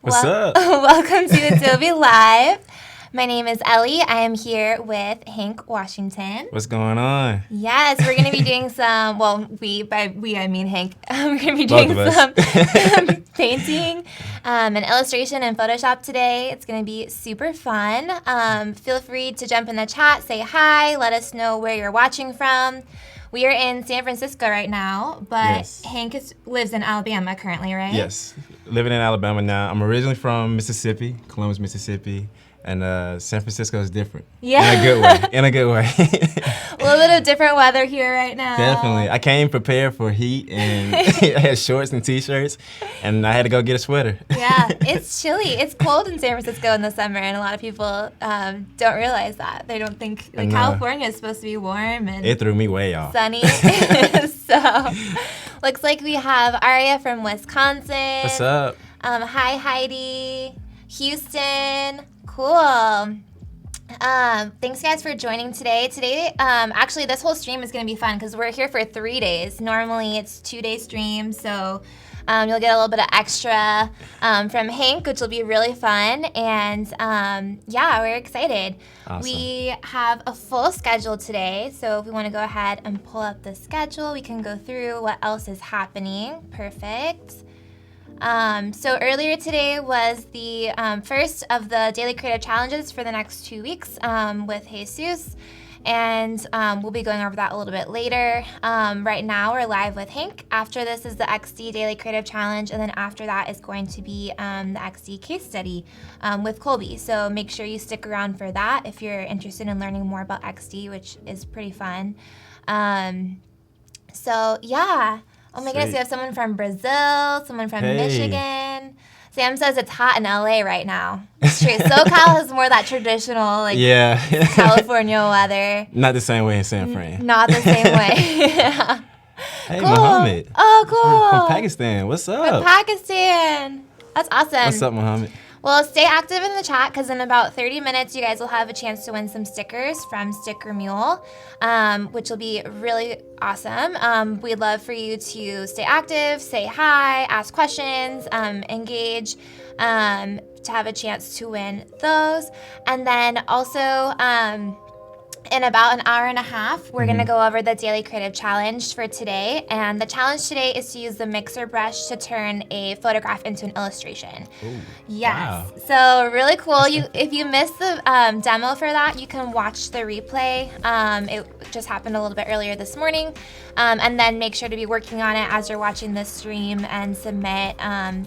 What's up? Welcome to Adobe Live. My name is Ellie. I am here with Hank Washington. What's going on? Yes, we're going to be doing some, by we I mean Hank. We're going to be doing some painting and illustration in Photoshop today. It's going to be super fun. Feel free to jump in the chat, say hi, let us know where you're watching from. We are in San Francisco right now, but Hank lives in Alabama currently, right? Yes, living in Alabama now. I'm originally from Mississippi, Columbus, Mississippi, and San Francisco is different. Yeah. In a good way. A little bit of different weather here right now. Definitely. I came prepared for heat, and I had shorts and t-shirts, and I had to go get a sweater. Yeah, it's chilly. It's cold in San Francisco in the summer, and a lot of people don't realize that. They don't think California is supposed to be warm and it threw me way off. Sunny. So, looks like we have Aria from Wisconsin. What's up? Hi, Heidi. Houston. Cool. Thanks guys for joining today. Today, actually this whole stream is going to be fun because we're here for 3 days. Normally it's 2-day stream, so you'll get a little bit of extra from Hank, which will be really fun. And yeah, we're excited. Awesome. We have a full schedule today, so if we want to go ahead and pull up the schedule, we can go through what else is happening. Perfect. So earlier today was the first of the daily creative challenges for the next 2 weeks with Jesus, and we'll be going over that a little bit later. Right now we're live with Hank. After this is the XD daily creative challenge, and then after that is going to be the XD case study with Colby. So make sure you stick around for that if you're interested in learning more about XD, which is pretty fun. So yeah. Oh my goodness, we have someone from Brazil, someone from Michigan. Sam says it's hot in LA right now. It's true. SoCal has more of that traditional, California weather. Not the same way in San Fran. Not the same way. Yeah. Hey, cool. Mohammed. Oh, cool. From Pakistan. What's up? From Pakistan. That's awesome. What's up, Mohammed? Well, stay active in the chat because in about 30 minutes, you guys will have a chance to win some stickers from Sticker Mule, which will be really awesome. We'd love for you to stay active, say hi, ask questions, engage, to have a chance to win those. And then also, in about an hour and a half, we're going to go over the Daily Creative Challenge for today. And the challenge today is to use the mixer brush to turn a photograph into an illustration. Ooh, yes. wow. So really cool. If you missed the demo for that, you can watch the replay. It just happened a little bit earlier this morning. And then make sure to be working on it as you're watching this stream and submit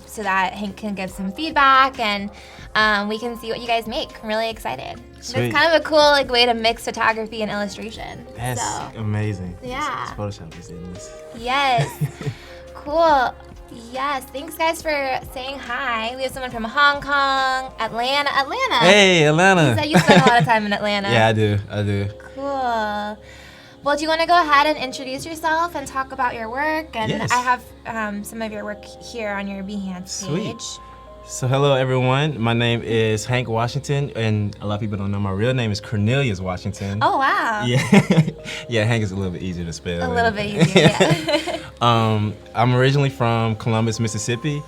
so that Hank can give some feedback and we can see what you guys make. I'm really excited. Sweet. It's kind of a cool way to mix photography and illustration. That's amazing. Yeah. This Photoshop is in this. Yes. Cool. Yes. Thanks guys for saying hi. We have someone from Hong Kong, Atlanta. Hey, Atlanta. You said you spend a lot of time in Atlanta. Yeah, I do. Cool. Well, do you want to go ahead and introduce yourself and talk about your work? And yes. I have some of your work here on your Behance page. Sweet. So hello everyone, my name is Hank Washington, and a lot of people don't know my real name is Cornelius Washington. Oh wow. Yeah, yeah, Hank is a little bit easier to spell. A little bit easier, yeah. I'm originally from Columbus, Mississippi,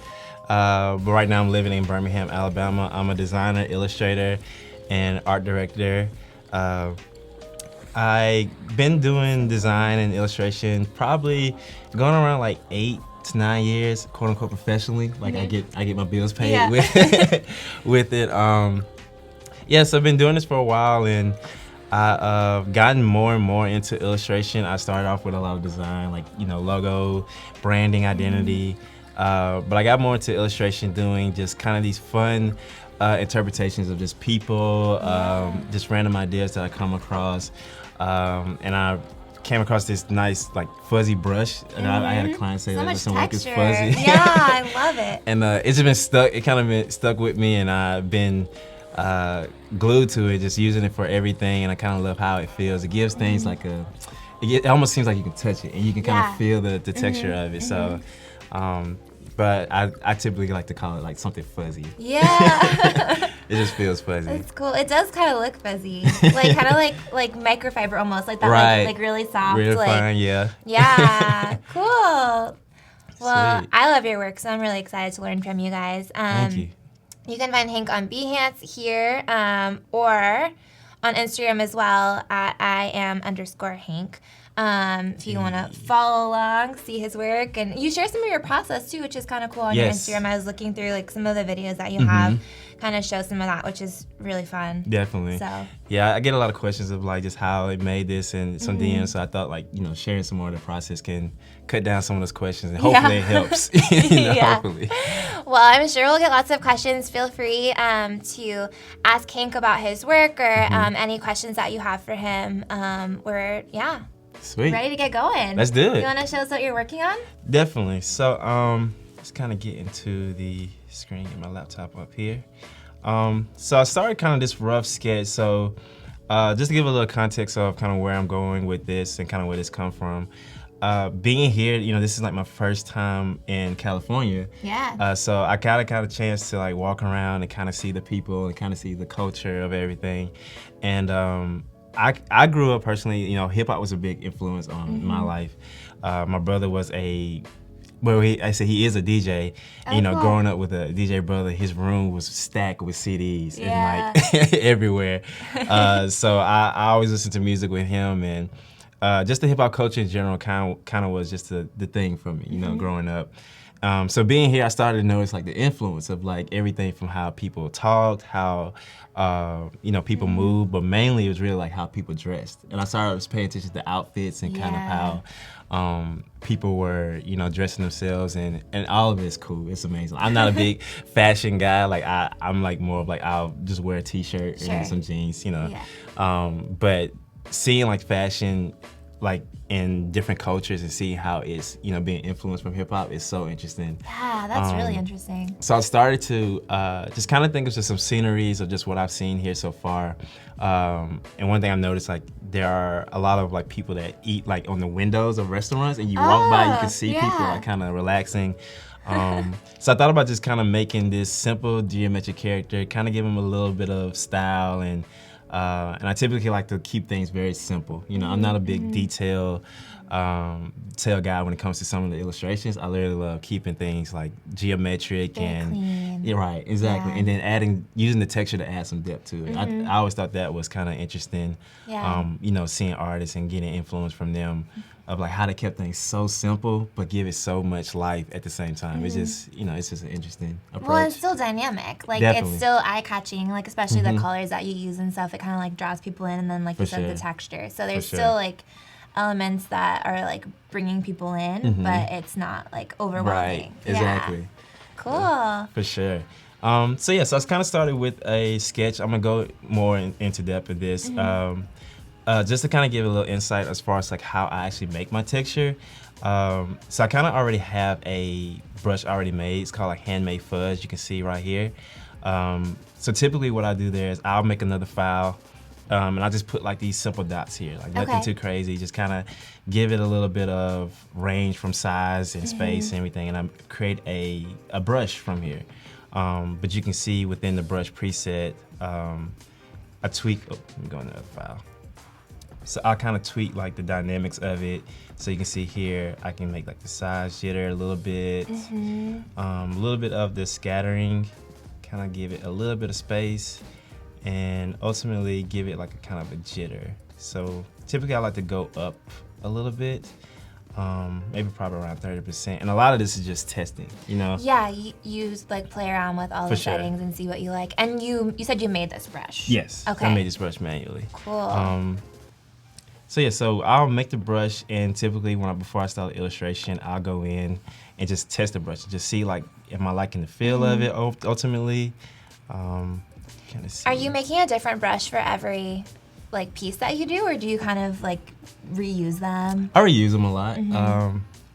but right now I'm living in Birmingham, Alabama. I'm a designer, illustrator, and art director. I've been doing design and illustration probably going around like 8 to 9 years, quote unquote professionally. Like I get my bills paid with it. So I've been doing this for a while, and I've gotten more and more into illustration. I started off with a lot of design, like logo, branding, identity, but I got more into illustration, doing just kind of these fun interpretations of just people, just random ideas that I come across, and I came across this nice fuzzy brush, and I had a client say that some work is fuzzy. Yeah, I love it. And it's just been stuck. It kind of been stuck with me, and I've been glued to it, just using it for everything. And I kind of love how it feels. It gives things it almost seems like you can touch it, and you can kind of feel the texture of it. So, but I typically like to call it something fuzzy. Yeah. It just feels fuzzy. It's cool. It does kind of look fuzzy, kind of like microfiber almost, like that, right. like really soft. Really fine, yeah. Yeah. Cool. Well, Sweet. I love your work, so I'm really excited to learn from you guys. Thank you. You can find Hank on Behance here, or on Instagram as well at @Iam_Hank. If you want to follow along, see his work, and you share some of your process too, which is kind of cool on your Instagram. I was looking through like some of the videos that you have, kind of show some of that, which is really fun. Definitely. So yeah, I get a lot of questions of like just how it made this and some DMs. So I thought like sharing some more of the process can cut down some of those questions and hopefully it helps. Hopefully. Well, I'm sure we'll get lots of questions. Feel free to ask Hank about his work or any questions that you have for him. We're Sweet. ready to get going. Let's do it. You want to show us what you're working on? Definitely. So let's kind of get into the screen, get my laptop up here. So I started kind of this rough sketch. So just to give a little context of kind of where I'm going with this and kind of where this come from. Being here, this is like my first time in California. Yeah. So I got a chance to like walk around and kind of see the people and kind of see the culture of everything. And I grew up personally, hip hop was a big influence on my life. My brother was he is a DJ. Oh, cool. Growing up with a DJ brother, his room was stacked with CDs and like everywhere. So I always listened to music with him, and just the hip hop culture in general kind of was just the thing for me, growing up. So being here, I started to notice like the influence of like everything from how people talked, how people moved, but mainly it was really like how people dressed. And I started paying attention to outfits and kind of how people were, dressing themselves, and all of it's cool. It's amazing. I'm not a big fashion guy. Like I'm like more of like I'll just wear a t-shirt and some jeans, but seeing like fashion like in different cultures and seeing how it's being influenced from hip hop is so interesting. Yeah, that's really interesting. So I started to just kind of think of just some sceneries of just what I've seen here so far. And one thing I've noticed, like there are a lot of like people that eat like on the windows of restaurants, and you walk by, you can see people like kind of relaxing. So I thought about just kind of making this simple geometric character, kind of give him a little bit of style, and I typically like to keep things very simple. I'm not a big detail guy when it comes to some of the illustrations. I literally love keeping things like geometric very and clean. Yeah, right, exactly. And then using the texture to add some depth to it. I always thought that was kind of interesting. Yeah. Seeing artists and getting influence from them of like how they kept things so simple but give it so much life at the same time. It's just it's just an interesting approach. Well, it's still dynamic. Like Definitely. It's still eye-catching. Like especially the colors that you use and stuff. It kind of like draws people in, and then like you said, the texture. So there's still like elements that are like bringing people in, but it's not like overwhelming. Right. Exactly. Yeah. Cool. For sure. So I kind of started with a sketch. I'm gonna go more into depth with this. Just to kind of give a little insight as far as like how I actually make my texture. So I kind of already have a brush already made. It's called like Handmade Fudge. You can see right here. So typically what I do there is I'll make another file, and I just put like these simple dots here, like nothing too crazy. Just kind of give it a little bit of range from size and space and everything, and I create a brush from here. But you can see within the brush preset, I tweak. Oh, let me go in the other file. So I'll kind of tweak like the dynamics of it. So you can see here, I can make like the size jitter a little bit, a little bit of the scattering, kind of give it a little bit of space, and ultimately give it like a kind of a jitter. So typically I like to go up a little bit, maybe probably around 30%. And a lot of this is just testing, Yeah, you like play around with all the settings and see what you like. And you said you made this brush. Yes, okay. I made this brush manually. Cool. So I'll make the brush, and typically before I start the illustration, I'll go in and just test the brush and just see like, am I liking the feel of it ultimately? Are you making a different brush for every like piece that you do, or do you kind of like reuse them? I reuse them a lot.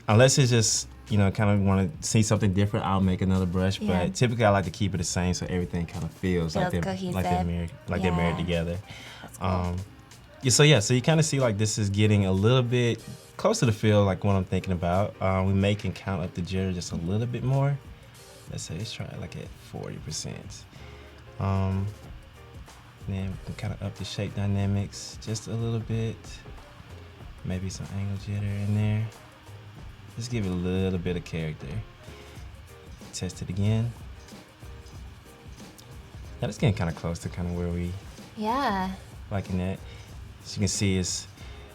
Unless it's just, kind of want to see something different, I'll make another brush. Yeah. But typically I like to keep it the same so everything kind of feels like they're married together. That's cool. So you kind of see like this is getting a little bit close to the feel like what I'm thinking about. We may can count up the jitter just a little bit more. Let's try it like at 40%. Then we can kind of up the shape dynamics just a little bit. Maybe some angle jitter in there. Just give it a little bit of character. Test it again. Yeah, that's getting kind of close to kind of where we liking that. As you can see, it's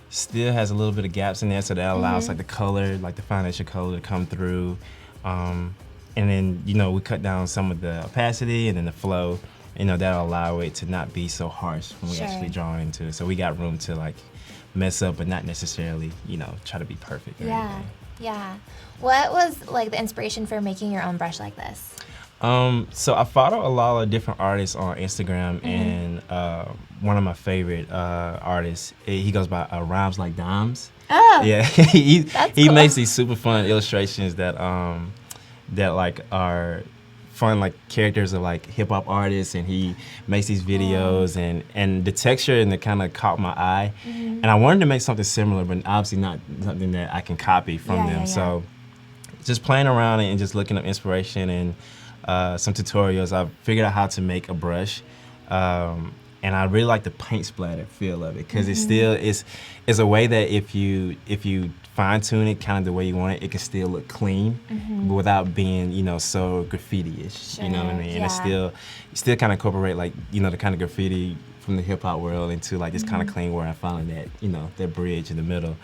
still has a little bit of gaps in there, so that allows like the color, like the foundation color to come through. And then, you know, we cut down some of the opacity and then the flow. You know, that'll allow it to not be so harsh when we actually draw into it. So we got room to like mess up, but not necessarily, you know, try to be perfect or anything. Yeah. What was like the inspiration for making your own brush like this? So I follow a lot of different artists on Instagram, and one of my favorite artists, he goes by Rhymes Like Dimes. Oh, yeah, he cool. makes these super fun illustrations that that like are fun, like characters of like hip hop artists, and he makes these videos, and the texture and it kind of caught my eye, and I wanted to make something similar, but obviously not something that I can copy from them. So just playing around and just looking up inspiration and some tutorials, I figured out how to make a brush, and I really like the paint splatter feel of it, because it still is a way that if you fine tune it kind of the way you want it, it can still look clean, but without being, you know, so graffiti-ish. You know what I mean? And it's still kind of incorporate, like, you know, the kind of graffiti from the hip hop world into like this kind of clean where I found that, you know, that bridge in the middle.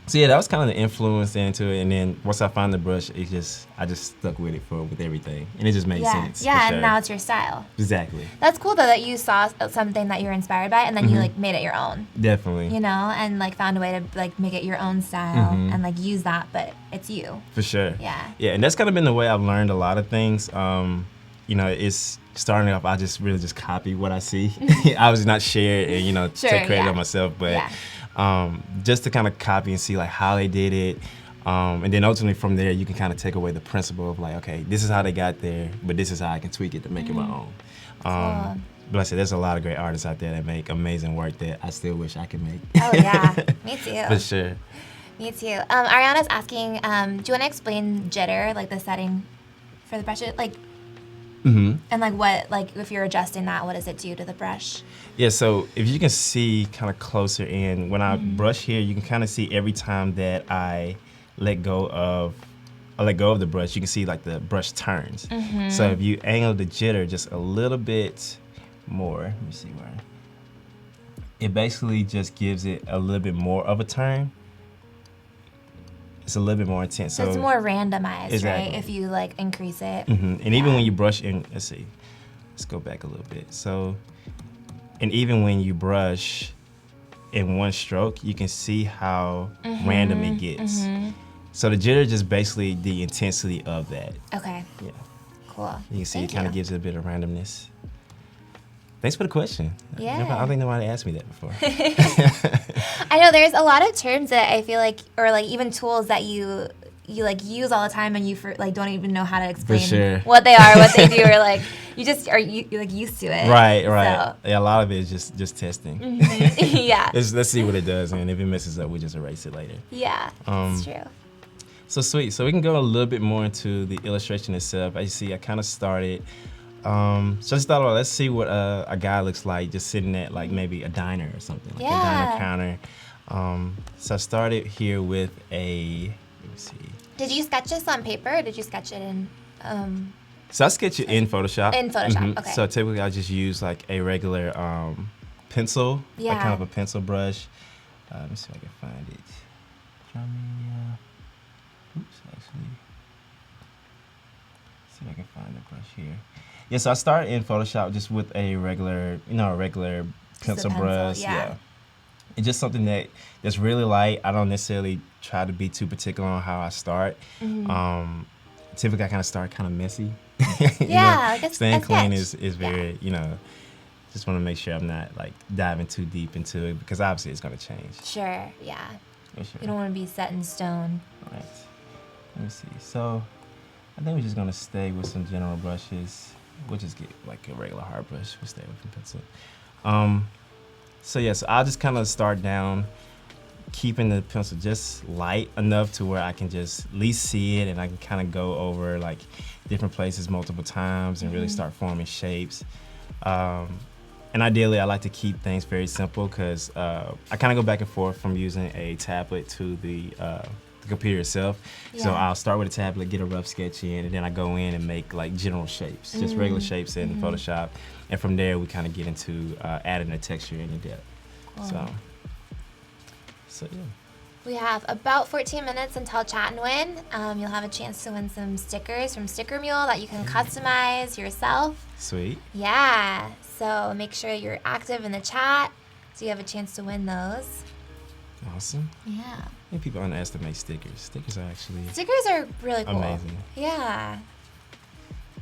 So yeah, that was kind of the influence into it, and then once I found the brush, I just stuck with it with everything, and it just made sense. Yeah, for and now it's your style. Exactly. That's cool though that you saw something that you were inspired by, and then you like made it your own. Definitely. You know, and like found a way to like make it your own style and like use that, but it's you. For sure. Yeah. Yeah, and that's kind of been the way I've learned a lot of things. You know, it's starting off, I just really just copy what I see. I was not share it and, you know, take credit on myself, but just to kind of copy and see like how they did it. And then ultimately from there, you can kind of take away the principle of like, okay, this is how they got there, but this is how I can tweak it to make it my own. But like I said, there's a lot of great artists out there that make amazing work that I still wish I could make. Oh yeah, me too. For sure. Me too. Ariana's asking, do you want to explain jitter, like the setting for the brush? Like, and like what, like if you're adjusting that, what does it do to the brush? Yeah, so if you can see kind of closer in, when I brush here, you can kind of see every time that I let go of the brush, you can see like the brush turns. So if you angle the jitter just a little bit more, let me see where, it basically just gives it a little bit more of a turn. It's a little bit more intense. So it's more randomized, right? If you like increase it. And even when you brush in, let's go back a little bit. So, and even when you brush in one stroke, you can see how random it gets. So the jitter is just basically the intensity of that. Okay. Yeah. Cool. You can see it kind of gives it a bit of randomness. Thanks for the question. Yeah. I don't think nobody asked me that before. I know there's a lot of terms that I feel like, or like even tools that you like use all the time, and you like don't even know how to explain what they are, what they do, or like you just are you're like used to it. Right. So. Yeah, a lot of it is just testing. Yeah. Let's see what it does, and if it messes up, we just erase it later. Yeah, that's true. So sweet. So we can go a little bit more into the illustration itself. As you see, I kind of started. So I just thought, let's see what a guy looks like just sitting at like maybe a diner or something, like a diner counter. So I started here with let me see. Did you sketch this on paper, or did you sketch it in? So I sketch it in Photoshop. In Photoshop, okay. So typically I just use like a regular pencil, like kind of a pencil brush. Let me see if I can find it. See if I can find the brush here. Yeah, so I started in Photoshop just with a regular pencil brush. Yeah. It's just something that's really light. I don't necessarily try to be too particular on how I start. Typically I kind of start kind of messy. Staying clean is very, just want to make sure I'm not like diving too deep into it, because obviously it's going to change. Sure, yeah. You don't want to be set in stone. Right. Let me see. So I think we're just going to stay with some general brushes. We'll just get like a regular hard brush. We'll stay with the pencil. So I'll just kind of start down, keeping the pencil just light enough to where I can just at least see it, and I can kind of go over like different places multiple times and really start forming shapes. And ideally, I like to keep things very simple, because I kind of go back and forth from using a tablet to the the computer itself. Yeah. So I'll start with a tablet, get a rough sketch in, and then I go in and make like general shapes, just regular shapes in Photoshop. And from there, we kind of get into adding the texture and the depth. Cool. So yeah. We have about 14 minutes until Chat and Win. You'll have a chance to win some stickers from Sticker Mule that you can customize yourself. Sweet. Yeah, so make sure you're active in the chat so you have a chance to win those. Awesome. Yeah. I think people underestimate stickers. Stickers are actually Stickers are really cool. amazing. Yeah.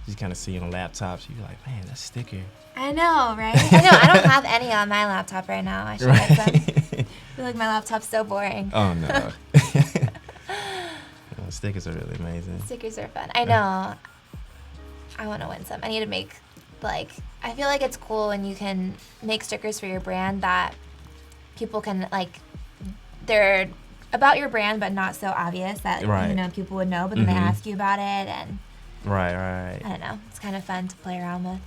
You kind of see on laptops, you're like, man, that's a sticker. I know, right? I know, I don't have any on my laptop right now. I should get some. I feel like my laptop's so boring. Oh, no. Stickers are really amazing. Stickers are fun. I know. I want to win some. I need to make, like, I feel like it's cool when you can make stickers for your brand that people can, like, they're about your brand but not so obvious that, Right. you know, people would know, but then they ask you about it, and Right. I don't know. It's kind of fun to play around with.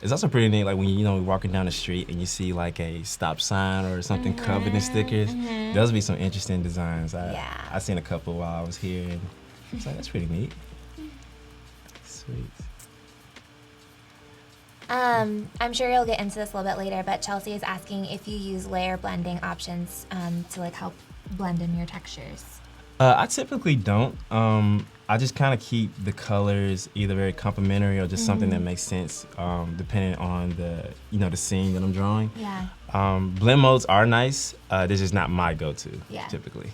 It's also pretty neat, like when you're walking down the street and you see like a stop sign or something covered in stickers. Those would be some interesting designs. I seen a couple while I was here, and I was like, that's pretty neat. Sweet. I'm sure you'll get into this a little bit later, but Chelsea is asking if you use layer blending options to like help blend in your textures. I typically don't. I just kind of keep the colors either very complementary or just something that makes sense, depending on the scene that I'm drawing. Yeah. Blend modes are nice. This is not my go-to, typically.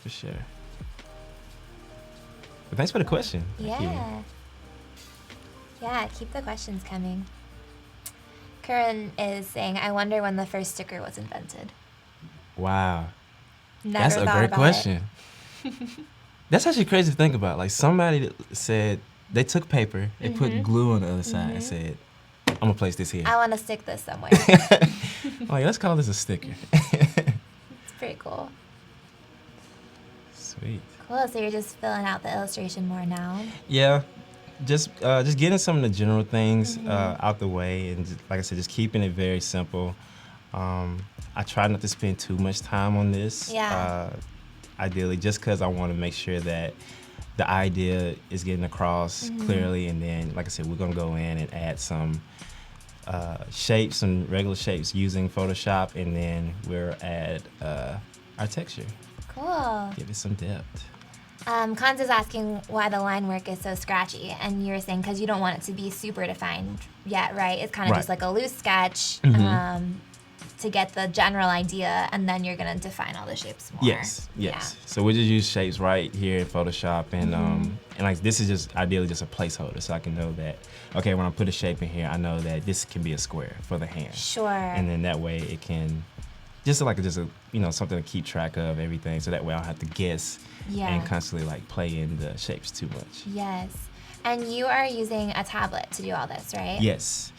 For sure. But thanks for the question. Thank you. Yeah, keep the questions coming. Curran is saying, I wonder when the first sticker was invented. Wow. Never That's a thought great about question. it. That's actually crazy to think about. Like somebody said they took paper, they put glue on the other side and said, I'm gonna place this here. I want to stick this somewhere. Like, let's call this a sticker. It's pretty cool. Sweet. Cool, so you're just filling out the illustration more now? Yeah, just getting some of the general things out the way, and just, like I said, just keeping it very simple. I try not to spend too much time on this. Yeah. Ideally, just because I want to make sure that the idea is getting across clearly, and then, like I said, we're gonna go in and add some shapes, some regular shapes using Photoshop, and then we'll add our texture. Cool. Give it some depth. Kans is asking why the line work is so scratchy, and you're saying because you don't want it to be super defined yet, right? It's kind of just like a loose sketch to get the general idea, and then you're gonna define all the shapes more. Yes. Yeah. So we just use shapes right here in Photoshop, and like this is just ideally just a placeholder, so I can know that, okay, when I put a shape in here, I know that this can be a square for the hand. Sure. And then that way it can just something to keep track of everything, so that way I don't have to guess and constantly like play in the shapes too much. Yes. And you are using a tablet to do all this, right? Yes.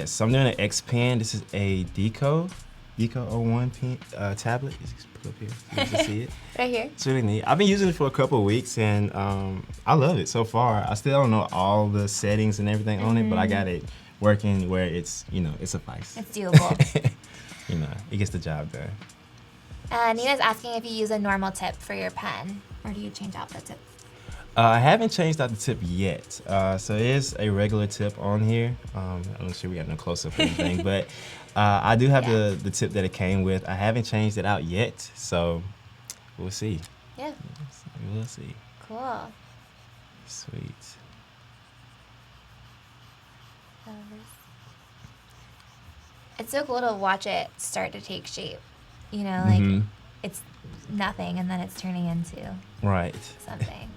So I'm doing an X Pen. This is a Deco 01 pen, tablet. Just put up here so you can see it. Right here. It's really neat. I've been using it for a couple of weeks, and I love it so far. I still don't know all the settings and everything on it, but I got it working where it's, it suffices. It's doable. It gets the job done. Nina's asking if you use a normal tip for your pen, or do you change out the tip? I haven't changed out the tip yet. So it is a regular tip on here. I'm not sure we got no close-up or anything, but I do have the tip that it came with. I haven't changed it out yet, so we'll see. Yeah. We'll see. Cool. Sweet. It's so cool to watch it start to take shape. Like it's nothing and then it's turning into something.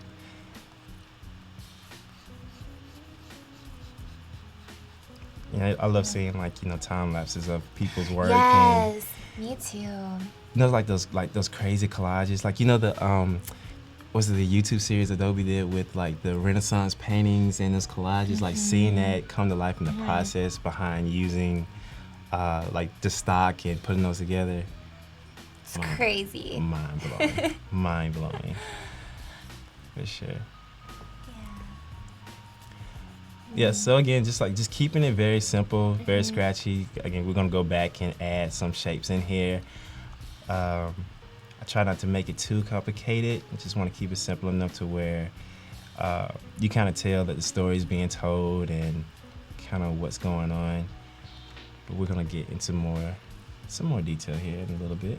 I love seeing time lapses of people's work. Yes, me too. Like those crazy collages, like the was it the YouTube series Adobe did with like the Renaissance paintings and those collages, like seeing that come to life in the process behind using like the stock and putting those together. It's crazy. Mind blowing. Mind blowing. For sure. Yeah, so again, just keeping it very simple, very scratchy. Again, we're gonna go back and add some shapes in here. I try not to make it too complicated. I just want to keep it simple enough to where you kind of tell that the story is being told and kind of what's going on. But we're gonna get into some more detail here in a little bit.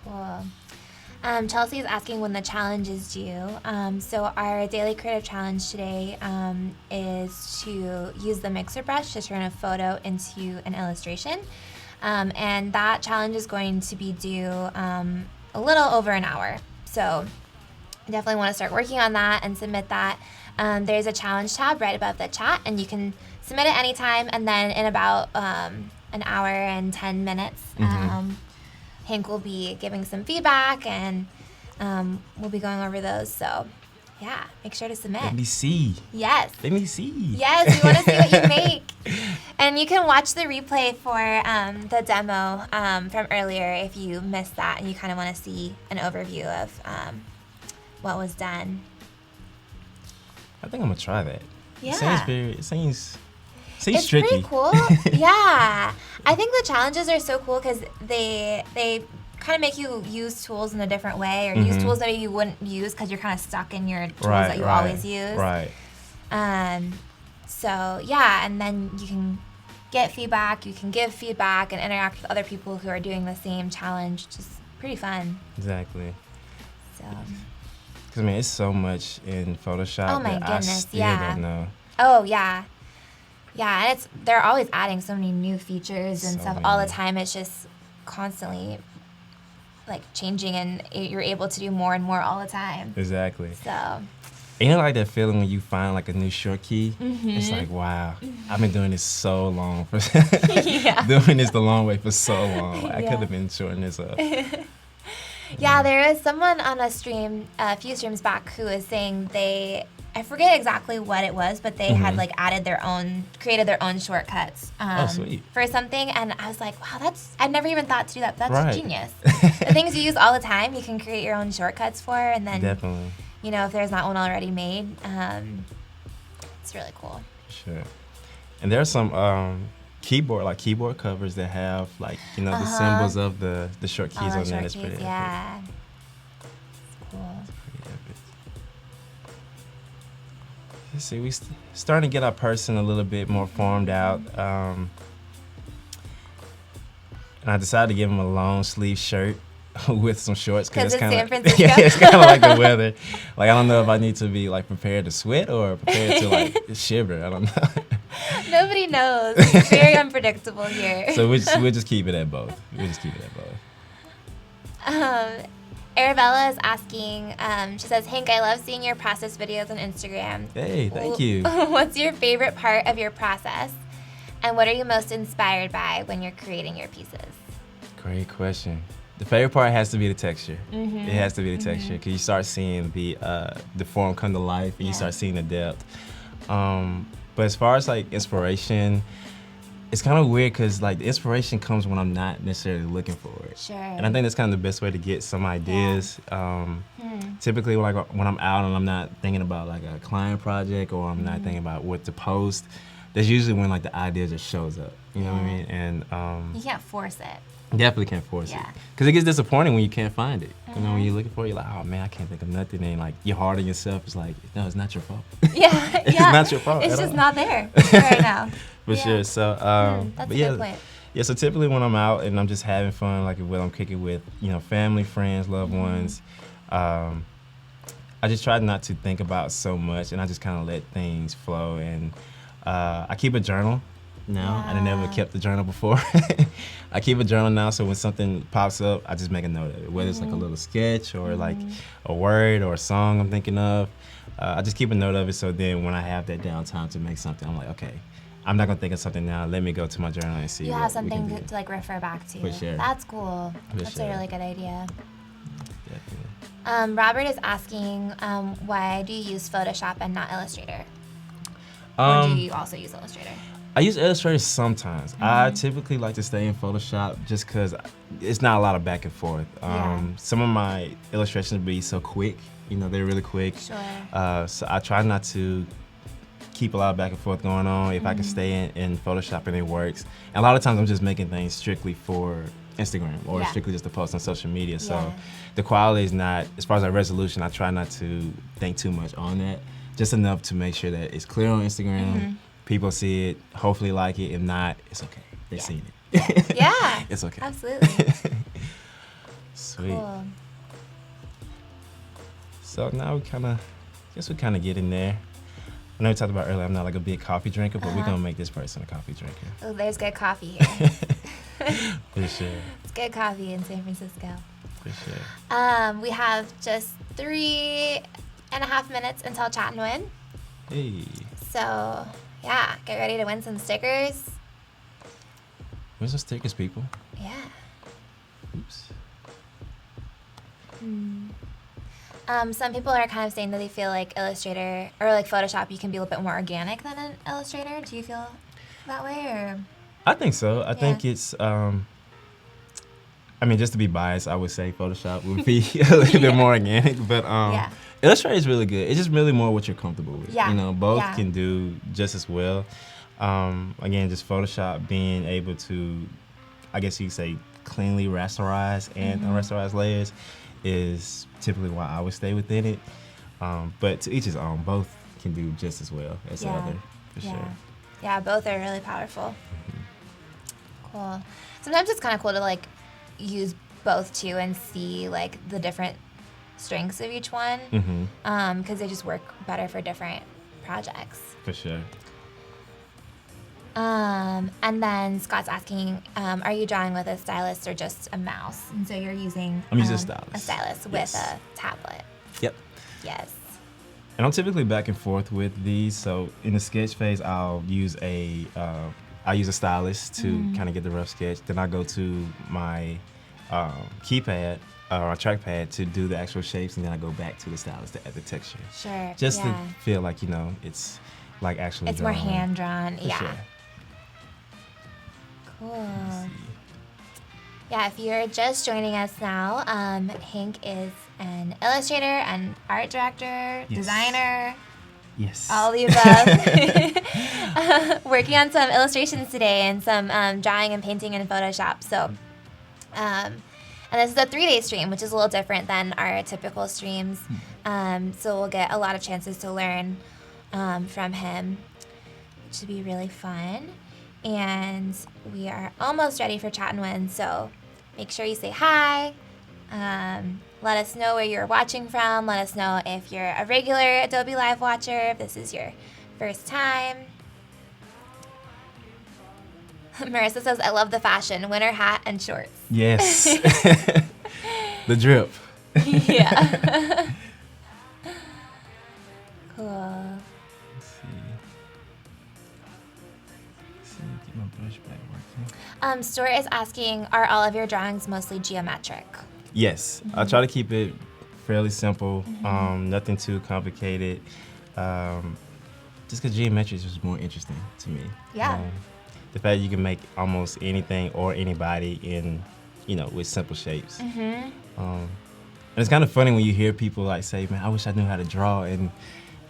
Cool. Chelsea is asking when the challenge is due. So our daily creative challenge today is to use the mixer brush to turn a photo into an illustration. And that challenge is going to be due a little over an hour. So definitely want to start working on that and submit that. There's a challenge tab right above the chat, and you can submit it anytime. And then in about an hour and 10 minutes, Hank will be giving some feedback, and we'll be going over those. So, yeah, make sure to submit. Let me see. Yes. Let me see. Yes, we want to see what you make. And you can watch the replay for the demo from earlier if you missed that and you kind of want to see an overview of what was done. I think I'm gonna try that. Yeah. It seems it's tricky. Pretty cool. Yeah. I think the challenges are so cool because they kind of make you use tools in a different way, or use tools that you wouldn't use because you're kind of stuck in your tools that you always use. Right. So, yeah, and then you can get feedback, you can give feedback, and interact with other people who are doing the same challenge. Just pretty fun. Exactly. So. Because, I mean, it's so much in Photoshop Oh, my that goodness, I still yeah. don't know. Oh, yeah. Yeah, and they're always adding so many new features and So stuff many. all the time. It's just constantly, like, changing, and you're able to do more and more all the time. Exactly. So. Ain't it like that feeling when you find like a new short key? It's like, wow, I've been doing this so long. Doing this the long way for so long. Like, I could have been shortening this up. Yeah, there was someone on a stream a few streams back who was saying I forget exactly what it was, but they had like created their own shortcuts sweet. for something, and I was like, wow, I've never even thought to do that. But that's Right. genius. The things you use all the time, you can create your own shortcuts for, and then Definitely. you know, if there's not one already made, it's really cool. Sure. And there's some keyboard covers that have like, you know, the symbols of the short keys on there. It's pretty epic. Yeah. Cool. Pretty epic. Let's see, we starting to get our person a little bit more formed out. And I decided to give him a long sleeve shirt with some shorts. Because it's kinda, San Francisco? Yeah, it's kind of like the weather. Like, I don't know if I need to be like prepared to sweat or prepared to like shiver. I don't know. Nobody knows. It's very unpredictable here. So we'll just keep it at both. Arabella is asking, she says, Hank, I love seeing your process videos on Instagram. Hey, thank you. What's your favorite part of your process? And what are you most inspired by when you're creating your pieces? Great question. The favorite part has to be the texture. It has to be the texture, because you start seeing the form come to life, and you start seeing the depth. But as far as like inspiration, it's kind of weird because like the inspiration comes when I'm not necessarily looking for it. Sure. And I think that's kind of the best way to get some ideas. Typically, like when I'm out and I'm not thinking about like a client project, or I'm not thinking about what to post, that's usually when like the idea just shows up. You know what I mean? And you can't force it. definitely can't force it, because it gets disappointing when you can't find it. You know, when you're looking for it, you're like, oh man, I can't think of nothing, and like you're hard on yourself. It's like, no, it's not your fault. Yeah, It's not your fault. It's at just all. not there right now. For sure. So, That's but a good point. Yeah. So typically when I'm out and I'm just having fun, like when I'm kicking with, you know, family, friends, loved ones, I just try not to think about so much, and I just kind of let things flow. And I keep a journal now. I never kept a journal before. I keep a journal now, so when something pops up, I just make a note of it, whether it's like a little sketch or like a word or a song I'm thinking of. I just keep a note of it, so then when I have that downtime to make something, I'm like, okay, I'm not gonna think of something now. Let me go to my journal and see. You what have we something can do. to like refer back to. For sure. That's cool. That's sure. a really good idea. Definitely. Robert is asking, why do you use Photoshop and not Illustrator? Or do you also use Illustrator? I use Illustrator sometimes. I typically like to stay in Photoshop just because it's not a lot of back and forth. Some of my illustrations be so quick, you know, they're really quick. Sure. So I try not to keep a lot of back and forth going on. If I can stay in Photoshop and it works. And a lot of times I'm just making things strictly for Instagram or strictly just to post on social media. So Yeah. the quality is not, as far as our resolution, I try not to think too much on that. Just enough to make sure that it's clear on Instagram. People see it, hopefully like it. If not, it's okay. They've seen it. Yeah. It's okay. Absolutely. Sweet. Cool. So now we kind of get in there. I know we talked about earlier, I'm not like a big coffee drinker, but we're gonna make this person a coffee drinker. Oh, there's good coffee here. For sure. It's good coffee in San Francisco. For sure. We have just 3.5 minutes until Chat and Win. Hey. So, yeah, get ready to win some stickers. Where's the stickers, people? Yeah. Oops. Some people are kind of saying that they feel like Illustrator or like Photoshop, you can be a little bit more organic than an Illustrator. Do you feel that way, or? I think so. I think it's, I mean, just to be biased, I would say Photoshop would be a little bit more organic, but Illustrator is really good. It's just really more what you're comfortable with. Yeah. You know, both can do just as well. Again, just Photoshop being able to, I guess you could say, cleanly rasterize and unrasterized layers is typically why I would stay within it. But to each his own, both can do just as well as the other, for sure. Yeah, both are really powerful. Cool. Sometimes it's kind of cool to like use both too and see like the different strengths of each one, because they just work better for different projects. For sure. And then Scott's asking, are you drawing with a stylus or just a mouse? And so you're using I'm using a stylus. A stylus with a tablet. Yep. Yes. And I'm typically back and forth with these. So in the sketch phase, I'll use a stylus to kind of get the rough sketch. Then I go to my keypad or trackpad to do the actual shapes, and then I go back to the stylus to add the texture. Sure. Just to feel like, you know, it's like actually it's drawn. more hand drawn. For Yeah. sure. Cool. Yeah, if you're just joining us now, Hank is an illustrator, an art director, designer, all the above. Working on some illustrations today and some drawing and painting in Photoshop. So, and this is a 3-day stream, which is a little different than our typical streams. So we'll get a lot of chances to learn from him, which should be really fun. And we are almost ready for Chat and Win, so make sure you say hi. Let us know where you're watching from. Let us know if you're a regular Adobe Live watcher, if this is your first time. Marissa says, I love the fashion, winter hat and shorts. Yes. The drip. Yeah. Cool. Get my brush back working. Stuart is asking, are all of your drawings mostly geometric? Yes, I try to keep it fairly simple, nothing too complicated. Just because geometry is just more interesting to me. Yeah. The fact you can make almost anything or anybody in, you know, with simple shapes. And it's kind of funny when you hear people like say, "Man, I wish I knew how to draw," and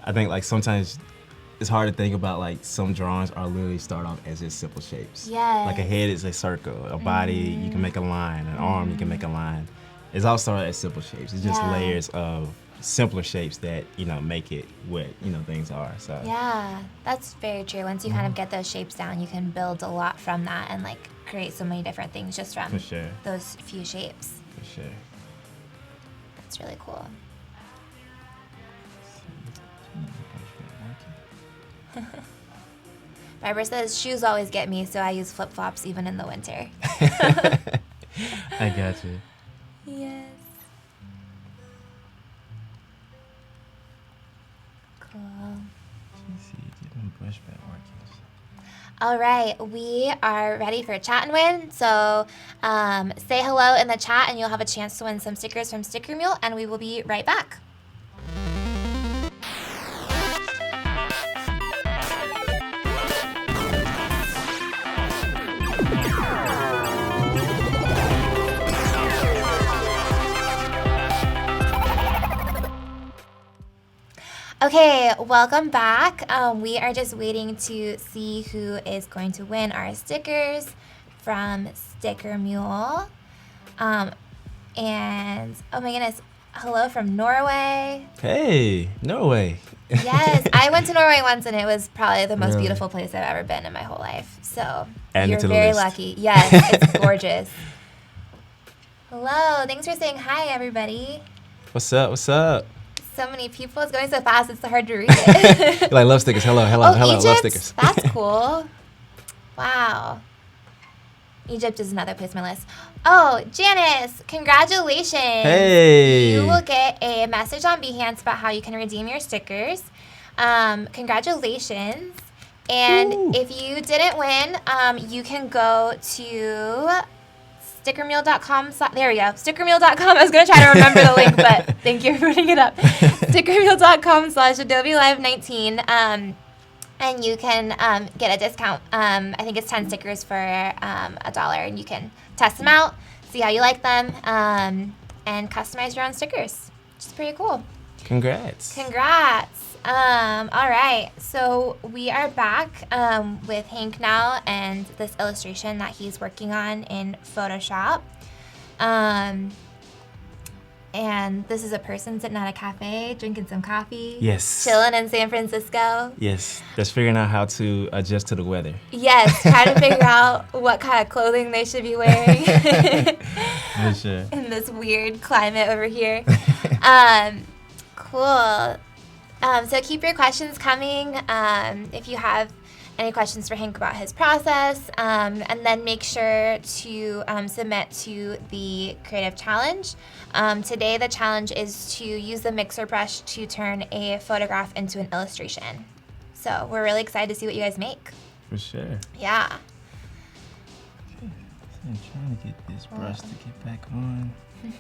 I think like sometimes it's hard to think about like some drawings are literally start off as just simple shapes. Yes. Like a head is a circle, a body you can make a line, an arm you can make a line. It's all started as simple shapes. It's just layers of simpler shapes that, you know, make it what, you know, things are. So yeah, that's very true. Once you kind of get those shapes down, you can build a lot from that and like create so many different things just from those few shapes. For sure. That's really cool. Barbara says, shoes always get me, so I use flip-flops even in the winter. I got you. Yes. Cool. Let's see, get my brush back working. All right, we are ready for Chat and Win. So say hello in the chat and you'll have a chance to win some stickers from Sticker Mule, and we will be right back. Okay, welcome back. We are just waiting to see who is going to win our stickers from Sticker Mule. And oh my goodness, hello from Norway. Hey, Norway. Yes, I went to Norway once, and it was probably the most Really? beautiful place I've ever been in my whole life. So Add it you're to the very list. lucky. Yes, it's gorgeous. Hello, thanks for saying hi, everybody. What's up? What's up? So many people. It's going so fast, it's so hard to read it. You like love stickers? Hello, hello, hello. Egypt? Love stickers. That's cool. Wow. Egypt is another place on my list. Oh, Janice, congratulations. Hey. You will get a message on Behance about how you can redeem your stickers. Congratulations. And Woo. if you didn't win, you can go to stickermeal.com. There we go. Stickermeal.com. I was going to try to remember the link, but thank you for putting it up. Stickermeal.com/Adobe Live 19. And you can get a discount. I think it's 10 stickers for $1, and you can test them out, see how you like them, and customize your own stickers, which is pretty cool. Congrats. All right, so we are back with Hank now and this illustration that he's working on in Photoshop. And this is a person sitting at a cafe drinking some coffee. Yes. Chilling in San Francisco. Yes. Just figuring out how to adjust to the weather. Yes, trying to figure out what kind of clothing they should be wearing. For sure. In this weird climate over here. Cool. So keep your questions coming. If you have any questions for Hank about his process, and then make sure to submit to the Creative Challenge. Today the challenge is to use the mixer brush to turn a photograph into an illustration. So we're really excited to see what you guys make. For sure. Yeah. Okay. So I'm trying to get this brush to get back on. Let's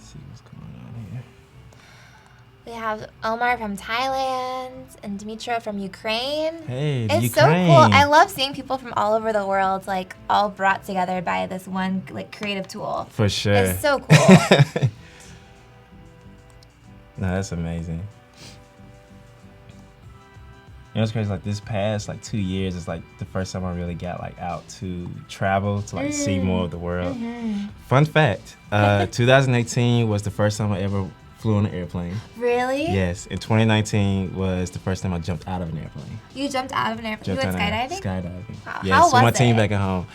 see what's going on here. We have Omar from Thailand and Dimitra from Ukraine. Hey, It's Ukraine. so cool. I love seeing people from all over the world, like, all brought together by this one, like, creative tool. For sure. It's so cool. No, that's amazing. You know, it's crazy. Like this past 2 years is like the first time I really got like out to travel to like see more of the world. Mm-hmm. Fun fact: 2018 was the first time I ever flew on an airplane. Really? Yes, and 2019 was the first time I jumped out of an airplane. You jumped out of an airplane? You went skydiving? Skydiving. Wow. Yes, How with my was team it? back at home.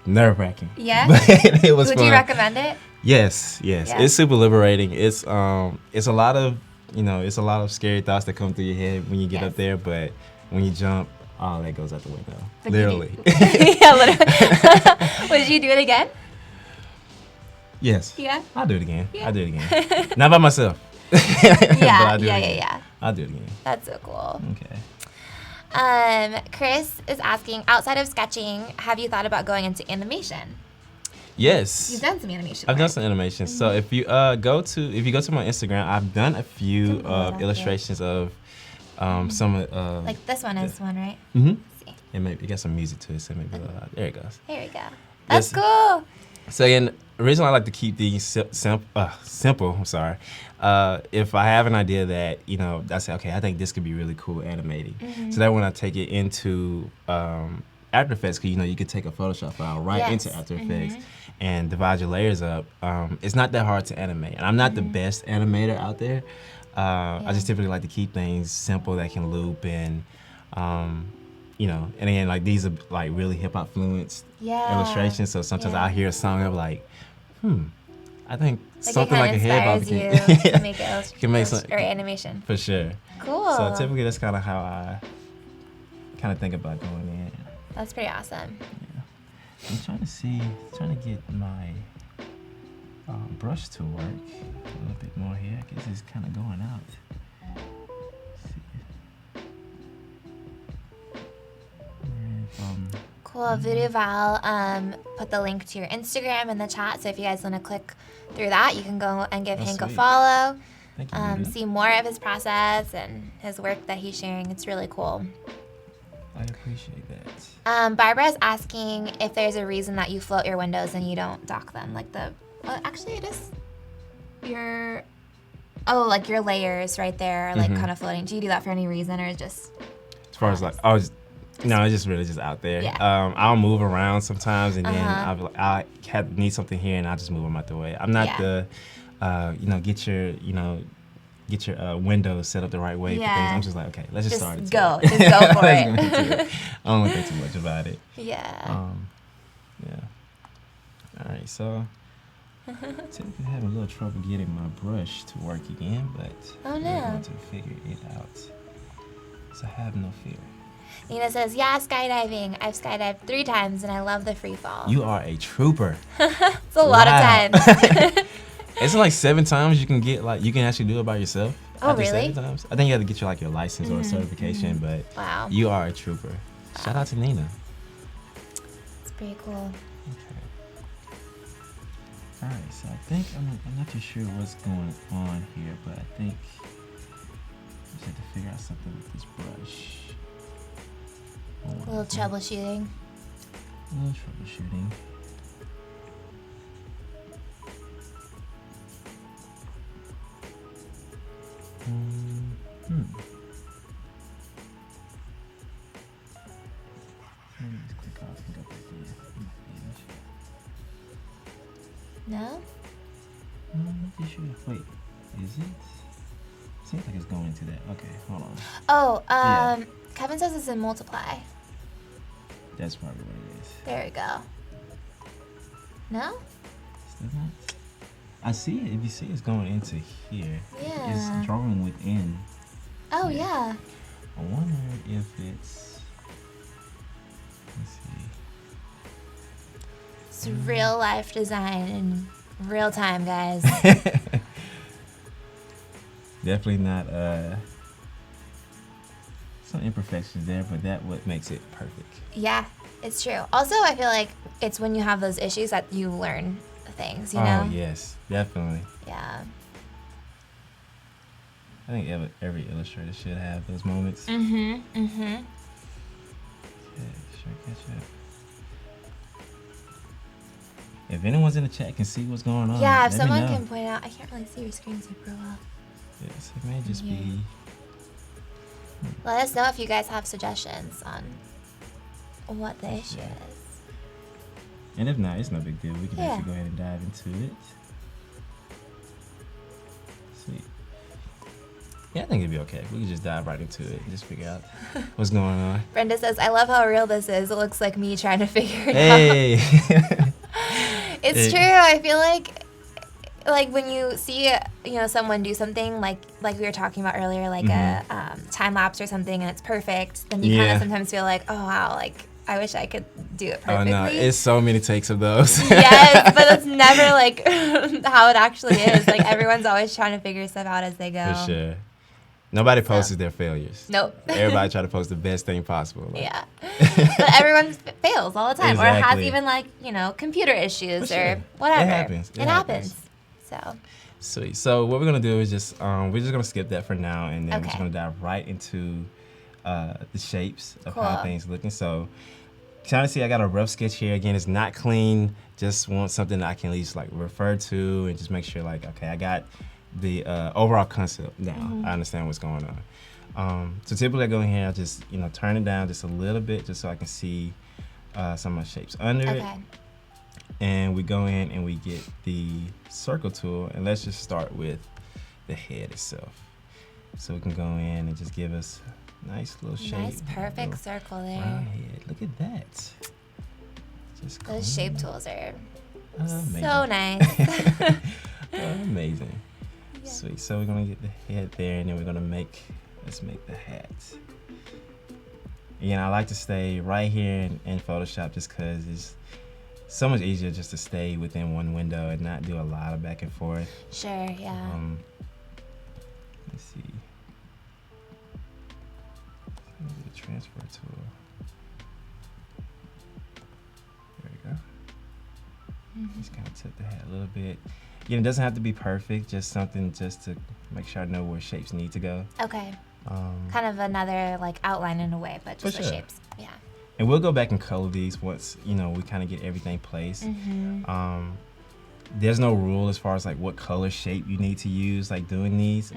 Nerve-wracking. Yeah? But it was Would fun. you recommend it? Yes. Yeah. It's super liberating. It's a lot of it's a lot of scary thoughts that come through your head when you get Yes. up there, but when you jump, all that goes out the window. But Literally. yeah, literally. Would you do it again? Yes. Yeah? I'll do it again. Yeah. I'll do it again. Not by myself. Yeah, But I'll do it again. yeah. I'll do it again. That's so cool. Okay. Chris is asking, outside of sketching, have you thought about going into animation? Yes. You've done some animation. I've done work. some animation. So if you go to my Instagram, I've done a few illustrations of some Like this one is one, right? Mm-hmm. Let's see. And maybe it got some music to it, so maybe there it goes. Here we go. That's Yes. cool. So again, the reason I like to keep these simple. I'm sorry. If I have an idea that I say, okay, I think this could be really cool animating. Mm-hmm. So that when I take it into After Effects, because you could take a Photoshop file right Yes. into After Effects and divide your layers up. It's not that hard to animate, and I'm not the best animator out there. I just typically like to keep things simple that can loop and. And again, like these are like really hip hop influenced illustrations. So sometimes I'll hear a song and I'm like, I think something like a head bob you to make it can make some or animation. for sure. Cool. So typically that's kind of how I kind of think about going in. That's pretty awesome. I'm trying to get my brush to work a little bit more here. I guess it's kind of going out. Cool. Voodoo Val put the link to your Instagram in the chat, so if you guys want to click through that, you can go and give Hank a sweet. follow. Thank you, Voodoo. See more of his process and his work that he's sharing. It's really cool. I appreciate that. Barbara is asking if there's a reason that you float your windows and you don't dock them. Actually it is your layers right there are like kind of floating. Do you do that for any reason or just? As far as like, No, it's just really just out there. Yeah. I'll move around sometimes, and then I need something here, and I'll just move them out the way. I'm not the, get your windows set up the right way for things. I'm just like, okay, let's just start it. Just go for it. I don't want to think too much about it. Yeah. All right, so typically having a little trouble getting my brush to work again, but I'm going to figure it out. So I have no fear. Nina says, yeah, skydiving. I've skydived 3 times and I love the free fall. You are a trooper. It's a lot of times. It's like 7 times you can actually do it by yourself. Oh, really? 7 times. I think you have to get your license or a certification, but wow. You are a trooper. Wow. Shout out to Nina. It's pretty cool. Okay. All right, so I think I'm not too sure what's going on here, but I think I just have to figure out something with this brush. A little troubleshooting. No? I'm not too sure. Wait, is it? Seems like it's going into that. Okay, hold on. Oh, Kevin says it's in multiply. That's probably what it is. There we go. No? I see it. If you see it's going into here. Yeah. It's drawing within. Oh, yeah. I wonder if it's... Let's see. It's real life design in real time, guys. Definitely not some imperfections there, but that's what makes it perfect. Yeah, it's true. Also, I feel like it's when you have those issues that you learn things, you know? Oh, yes, definitely. Yeah. I think every illustrator should have those moments. Okay, sure, catch up. If anyone's in the chat can see what's going on, yeah, if someone can point out, I can't really see your screen super well. Yes, it may just be. Let us know if you guys have suggestions on what the issue is. And if not, it's no big deal. We can actually go ahead and dive into it. Sweet. Yeah, I think it'd be okay. We can just dive right into it and just figure out what's going on. Brenda says, I love how real this is. It looks like me trying to figure it out. It's true. I feel like when you see someone do something like we were talking about earlier, like a time lapse or something, and it's perfect, then you kind of sometimes feel like, oh wow, like I wish I could do it perfectly. Oh no, it's so many takes of those. Yes, but it's never like how it actually is. Like everyone's always trying to figure stuff out as they go. For sure. Nobody posts their failures. Nope. Everybody try to post the best thing possible. Like. Yeah. But everyone fails all the time. Exactly. Or has even computer issues or whatever. It happens. It happens. So. Sweet. So what we're gonna do is just we're just gonna skip that for now, and then we're just gonna dive right into the shapes of how things looking. So kind of see, I got a rough sketch here. Again, it's not clean. Just want something that I can at least refer to and just make sure okay, I got the overall concept now. I understand what's going on. So typically I go in here, I just turn it down just a little bit just so I can see some of my shapes under it. And we go in and we get the circle tool, and let's just start with the head itself. So we can go in and just give us a nice little shape. Nice perfect circle there. Round head. Look at that. Just those shape tools are amazing. So nice. Amazing. Yeah. Sweet. So we're gonna get the head there, and then we're gonna let's make the hat. Again, I like to stay right here in Photoshop just because it's so much easier just to stay within one window and not do a lot of back and forth. Sure, yeah. Let's see. The transfer tool. There we go. Just kind of tip the hat a little bit. Again, it doesn't have to be perfect, just something just to make sure I know where shapes need to go. Okay. Kind of another outline in a way, but just the shapes. Yeah. And we'll go back and color these once we kind of get everything placed. There's no rule as far as what color shape you need to use doing these.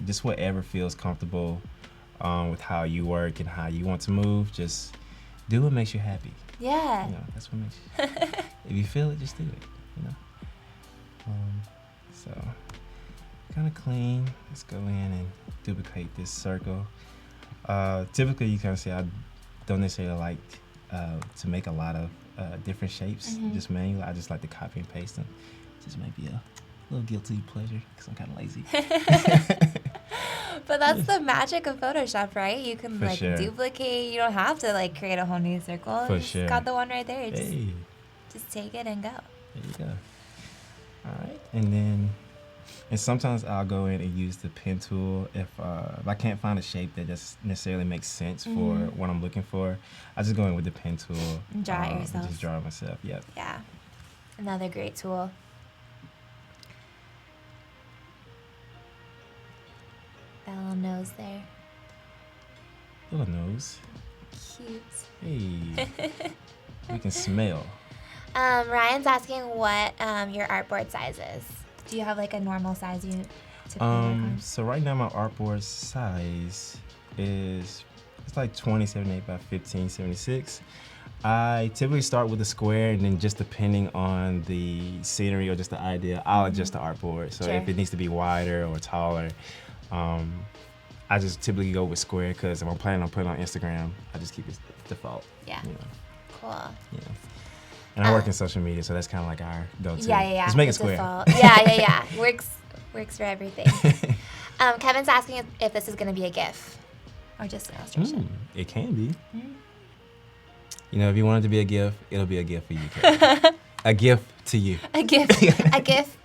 Just whatever feels comfortable with how you work and how you want to move. Just do what makes you happy. Yeah. You know, that's what makes you. If you feel it, just do it. You know. So kind of clean. Let's go in and duplicate this circle. Typically, you kind of see I don't necessarily like to make a lot of different shapes just manually. I just like to copy and paste them. Just might be a little guilty pleasure because I'm kind of lazy. But that's the magic of Photoshop, right? You can For sure. duplicate. You don't have to create a whole new circle. For You sure. just got the one right there. Hey, Just take it and go. there you go. All right, and sometimes I'll go in and use the pen tool if I can't find a shape that just necessarily makes sense for what I'm looking for. I just go in with the pen tool And draw it yourself. And just draw it myself. Yep. Yeah. Another great tool. That little nose there. Little nose. Cute. Hey, we can smell. Ryan's asking what your artboard size is. Do you have a normal size you typically work on? So right now my artboard size it's like 2078 by 1576. I typically start with a square, and then just depending on the scenery or just the idea, I'll adjust the artboard. So Sure. if it needs to be wider or taller, I just typically go with square because if I'm planning on putting it on Instagram, I just keep it default. Yeah. You know, Cool. yeah. And I work in social media, so that's kind of like our go-to. Yeah. Just make the it square. default. Yeah. Works for everything. Kevin's asking if this is going to be a GIF or just an illustration. It can be. You know, if you want it to be a gift, it'll be a gift for you, Karen. A gift to you. A gift. A gift.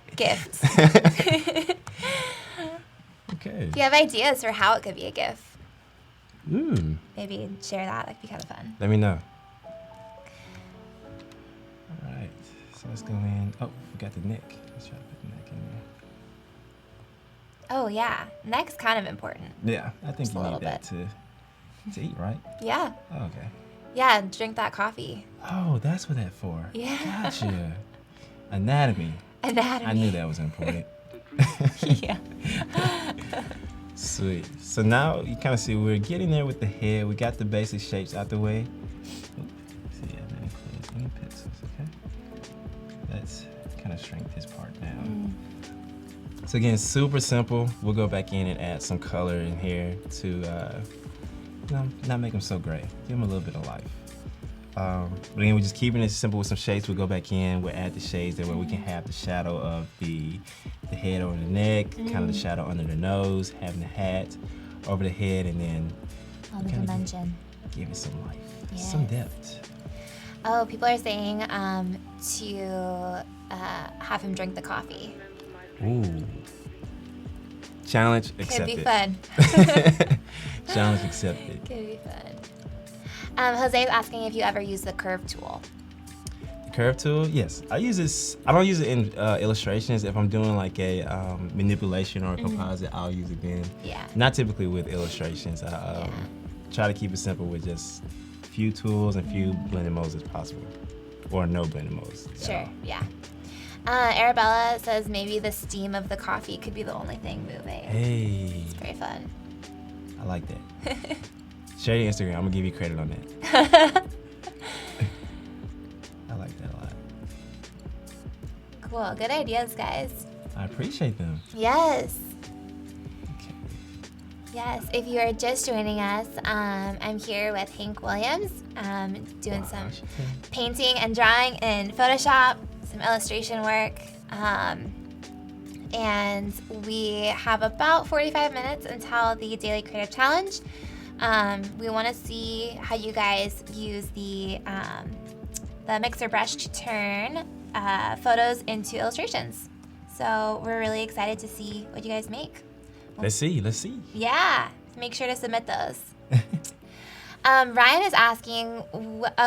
Okay. Do you have ideas for how it could be a GIF? Maybe share that. That'd be kind of fun. Let me know. All right. So let's go in. Oh, we got the neck. Let's try to put the neck in there. Oh, yeah. Neck's kind of important. Yeah, I think Just you a need little that to eat, right? Yeah. Oh, okay. Yeah, drink that coffee. Oh, that's what that's for. Yeah. Gotcha. Anatomy. Anatomy. I knew that was important. Yeah. Sweet. So now you kind of see we're getting there with the head. We got the basic shapes out the way. See, yeah, that includes any pencils, okay? Let's kind of shrink this part down. So again, super simple. We'll go back in and add some color in here to not make them so gray. Give them a little bit of life. But again, we're just keeping it simple with some shades. We'll go back in, we'll add the shades that way we can have the shadow of the head over the neck, kind of the shadow under the nose, having the hat over the head, and then All the dimension. give it some life, Yes. some depth. Oh, people are saying to have him drink the coffee. Ooh. Challenge accepted. Could be fun. Challenge accepted. Could be fun. Jose's asking if you ever use the curve tool. Curve tool, yes. I use this. I don't use it in illustrations. If I'm doing like a manipulation or a composite, I'll use it then. Yeah. Not typically with illustrations. I try to keep it simple with just few tools and few blending modes as possible, or no blending modes. Sure. Yeah. Arabella says maybe the steam of the coffee could be the only thing moving. Hey, It's very fun. I like that. Share your Instagram. I'm gonna give you credit on that. I like that a lot. Cool. Good ideas, guys. I appreciate them. Yes. Okay. Yes. If you are just joining us, I'm here with Hank Williams, doing some painting and drawing in Photoshop, some illustration work, and we have about 45 minutes until the Daily Creative Challenge. We want to see how you guys use the mixer brush to turn photos into illustrations. So we're really excited to see what you guys make. Let's see. Yeah, make sure to submit those. Ryan is asking,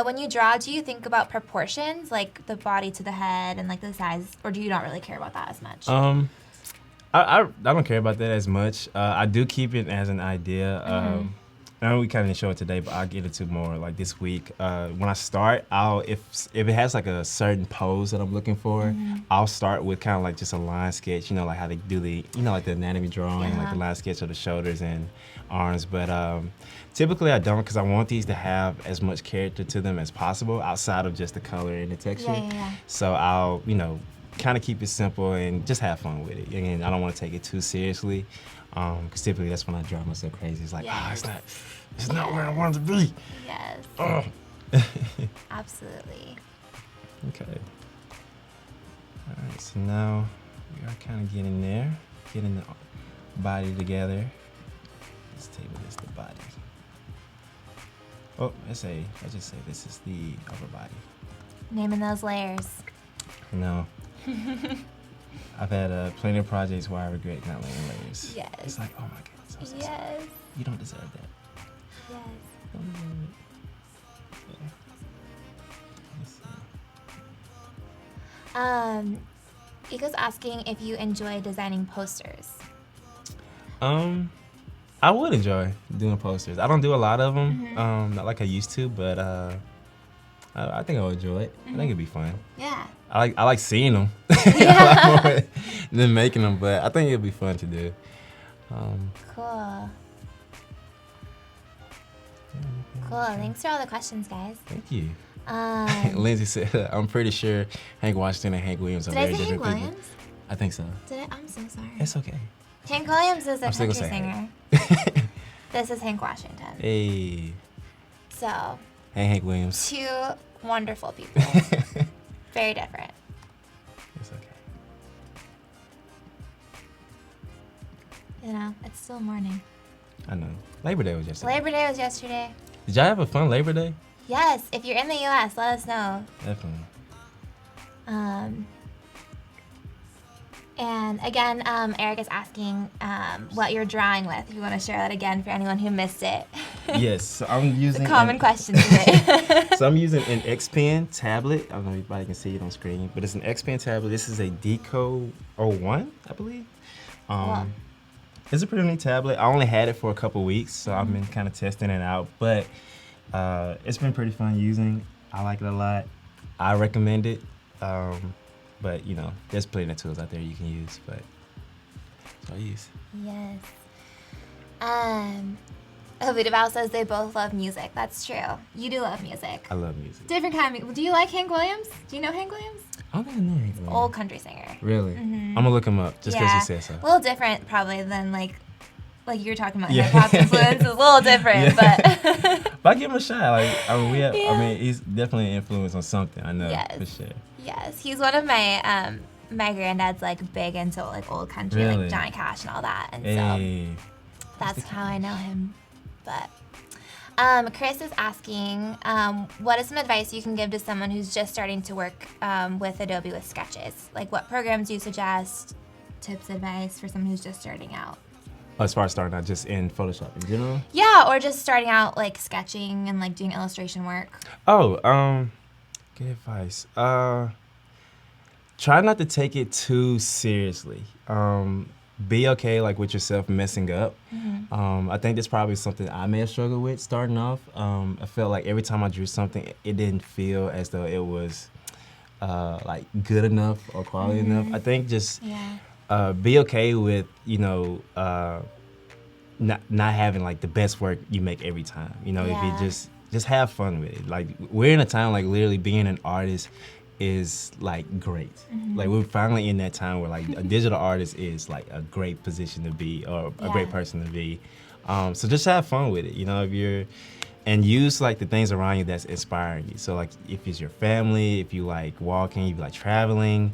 when you draw, do you think about proportions, like the body to the head and like the size, or do you not really care about that as much? I don't care about that as much. I do keep it as an idea. I know we kind of didn't show it today, but I'll get into more like this week. When I start, if it has like a certain pose that I'm looking for, I'll start with kind of like just a line sketch, you know, like how they do the, you know, like the anatomy drawing, like the line sketch of the shoulders and arms. But typically I don't, because I want these to have as much character to them as possible outside of just the color and the texture. So I'll, you know, kind of keep it simple and just have fun with it. Again, I don't want to take it too seriously. Because typically that's when I drive myself crazy. It's like, it's not where I want it to be. Yes. Oh. Absolutely. Okay. All right, so now we are kind of getting there, getting the body together. Let's table this the body. Oh, I just say this is the upper body. Naming those layers. No. I've had plenty of projects where I regret not laying layers. Yes. It's like, oh my goodness, I'm so sorry. You don't deserve that. Yes. You don't deserve it. Yeah. Let's see. Ego's asking if you enjoy designing posters. I would enjoy doing posters. I don't do a lot of them, not like I used to, but I think I would enjoy it. I think it'd be fun. Yeah. I like seeing them a lot more than making them, but I think it'd be fun to do. Cool. Cool. Thanks for all the questions, guys. Thank you. Lindsay said, I'm pretty sure Hank Washington and Hank Williams are very different people. Did I say Hank Williams? I think so. Did I? I'm so sorry. It's okay. Hank Williams is a country singer. This is Hank Washington. Hey. So. Hey, Hank Williams. Two wonderful people. Very different. It's okay. You know, it's still morning. I know. Labor Day was yesterday. Labor Day was yesterday. Did y'all have a fun Labor Day? Yes. If you're in the U.S., let us know. Definitely. And again, Eric is asking what you're drawing with. If you want to share that again for anyone who missed it. Yes, so I'm using it's a common question today. So I'm using an X Pen tablet. I don't know if anybody can see it on screen, but it's an X Pen tablet. This is a Deco 01, I believe. Cool. It's a pretty neat tablet. I only had it for a couple weeks, so I've been kind of testing it out. But it's been pretty fun using. I like it a lot. I recommend it. But you know, there's plenty of tools out there you can use. But that's what I use. Yes. Vidaval says they both love music. That's true. You do love music. I love music. Different kind of. Do you like Hank Williams? Do you know Hank Williams? I don't think I know Hank Williams. Old country singer. Really? I'm gonna look him up just because you said so. A little different probably than like you were talking about hip hop influence is a little different, but. But I give him a shot. Like I mean, he's definitely an influence on something. I know for sure. Yes, he's one of my my granddad's like big into like old country, like Johnny Cash and all that, and so that's how I know him. But Chris is asking, what is some advice you can give to someone who's just starting to work with Adobe with sketches? Like, what programs do you suggest? Tips, advice for someone who's just starting out? As far as starting out, just in Photoshop in general? Yeah, or just starting out like sketching and like doing illustration work. Oh, good advice. Try not to take it too seriously. Be okay like with yourself messing up. I think that's probably something I may have struggled with starting off. I felt like every time I drew something, it didn't feel as though it was like good enough or quality enough. I think just be okay with, you know, not having like the best work you make every time. You know, if you just have fun with it. Like we're in a time like literally being an artist is like great. Like we're finally in that time where like a digital artist is like a great position to be or a great person to be. So just have fun with it, you know, and use like the things around you that's inspiring you. So like if it's your family, if you like walking, if you like traveling,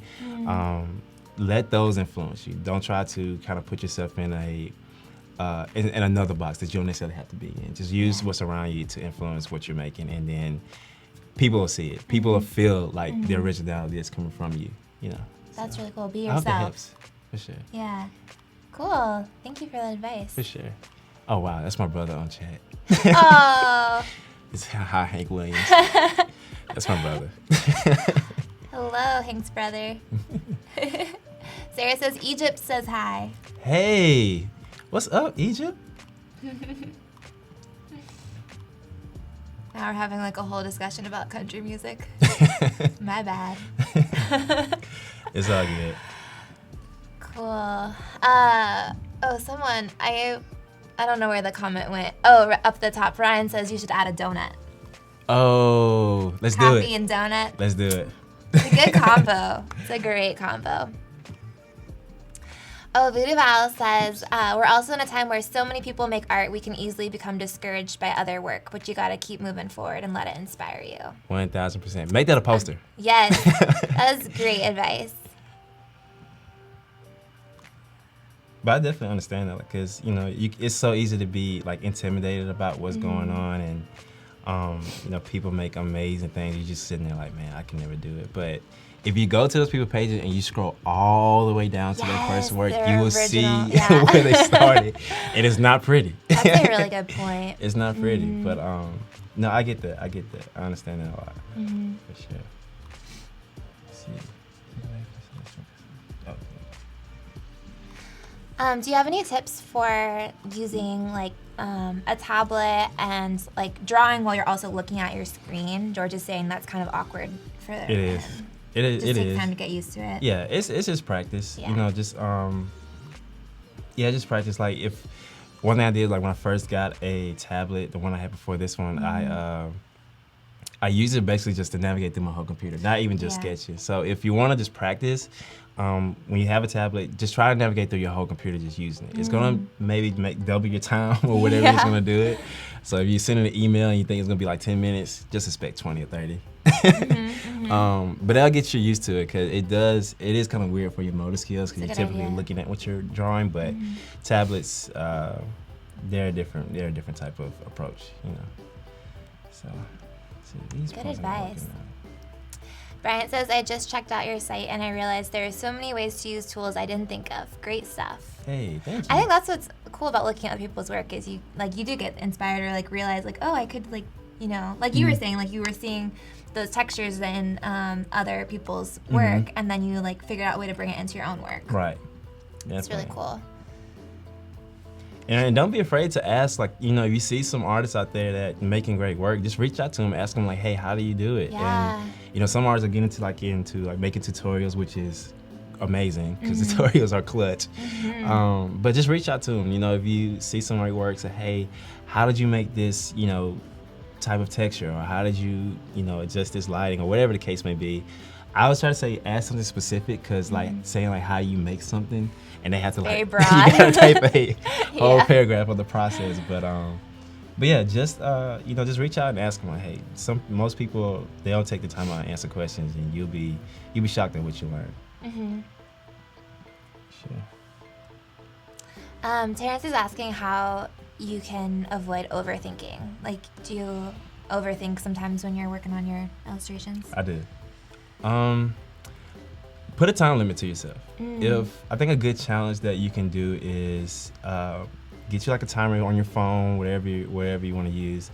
let those influence you. Don't try to kind of put yourself in in another box that you don't necessarily have to be in. Just use what's around you to influence what you're making, and then people will see it. People will feel like the originality that's coming from you, you know. That's really cool. Be I hope yourself. that helps, for sure. Yeah. Cool. Thank you for that advice. For sure. Oh, wow, that's my brother on chat. Oh. It's hi, Hank Williams. That's my brother. Hello, Hank's brother. Sarah says, Egypt says hi. Hey, what's up, Egypt? Now we're having like a whole discussion about country music. My bad. It's all good. Cool. Someone, I don't know where the comment went. Oh, up the top, Ryan says you should add a donut. Oh, let's do it. Coffee and donut. Let's do it. It's a good combo. It's a great combo. Oh, Voodoo Val says, we're also in a time where so many people make art, we can easily become discouraged by other work, but you gotta keep moving forward and let it inspire you. 1000%. Make that a poster. Yes, that was great advice. But I definitely understand that, because it's so easy to be like intimidated about what's going on, and people make amazing things. You're just sitting there like, man, I can never do it. But if you go to those people's pages and you scroll all the way down to their first work, you will see where they started, and it's not pretty. That's a really good point. It's not pretty, but no, I get that. I understand that a lot, for sure. Let's see. Do you have any tips for using like a tablet and like drawing while you're also looking at your screen? George is saying that's kind of awkward for him. It is. It just takes time to get used to it. Yeah, it's just practice. Yeah. Just practice. Like, if one thing I did, like when I first got a tablet, the one I had before this one, I use it basically just to navigate through my whole computer, not even just sketching. So if you want to just practice, when you have a tablet, just try to navigate through your whole computer just using it. It's gonna maybe double your time or whatever it's gonna do it. So if you send an email and you think it's gonna be like 10 minutes, just expect 20 or 30. But that'll get you used to it, because it is kind of weird for your motor skills, because you're typically looking at what you're drawing. But tablets, they're a different type of approach, So, these good advice. Bryant says, I just checked out your site and I realized there are so many ways to use tools I didn't think of. Great stuff. Hey, thank you. I think that's what's cool about looking at other people's work, is you do get inspired, or like realize like, oh, I could like you were saying, like you were seeing those textures in other people's work, and then you like figured out a way to bring it into your own work. Right. It's really cool. And don't be afraid to ask, like, if you see some artists out there that making great work, just reach out to them, ask them like, hey, how do you do it? Yeah. And some artists are getting into making tutorials, which is amazing, because tutorials are clutch. But just reach out to them. If you see some great work, say, hey, how did you make this, type of texture, or how did you, adjust this lighting, or whatever the case may be. I always try to say, ask something specific, because like saying like how you make something, and they have to like, very broad. you gotta type a whole paragraph of the process. But yeah, just just reach out and ask them like, hey, most people, they don't take the time out to answer questions, and you'll be shocked at what you learn. Sure. Terrence is asking how you can avoid overthinking. Like, do you overthink sometimes when you're working on your illustrations? I do. Put a time limit to yourself. I think a good challenge that you can do is get you like a timer on your phone, wherever you want to use,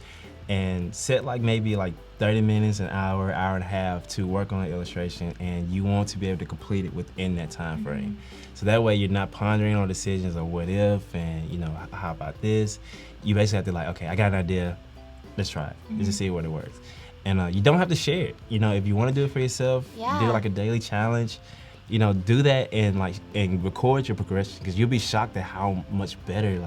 and set like maybe like 30 minutes, an hour, hour and a half to work on an illustration, and you want to be able to complete it within that time frame. So that way you're not pondering on decisions of what if, and how about this. You basically have to like, okay, I got an idea, let's try it. Let's just see what it works. And you don't have to share it. If you want to do it for yourself, do like a daily challenge. Do that and record your progression, because you'll be shocked at how much better,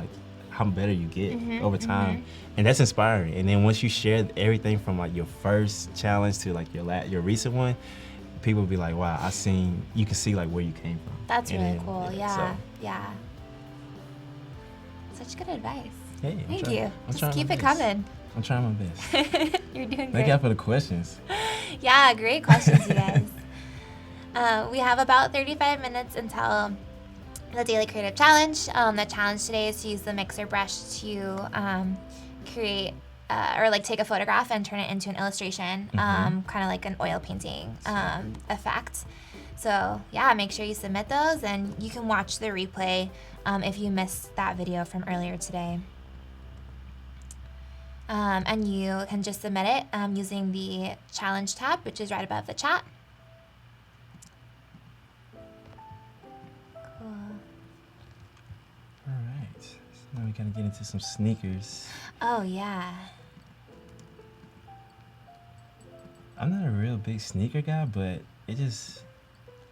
how better you get over time. And that's inspiring. And then once you share everything from like your first challenge to like your recent one, people will be like, wow, you can see like where you came from. That's really cool. Yeah. Such good advice. Hey, Thank you. Just keep it coming. I'm trying my best. You're doing great. Thank you for the questions. Yeah, great questions, you guys. We have about 35 minutes until the Daily Creative Challenge. The challenge today is to use the mixer brush to create or like take a photograph and turn it into an illustration, kind of like an oil painting effect. So yeah, make sure you submit those, and you can watch the replay if you missed that video from earlier today. And you can just submit it using the challenge tab, which is right above the chat. Cool. All right, so now we gotta get into some sneakers. Oh yeah. I'm not a real big sneaker guy, but it just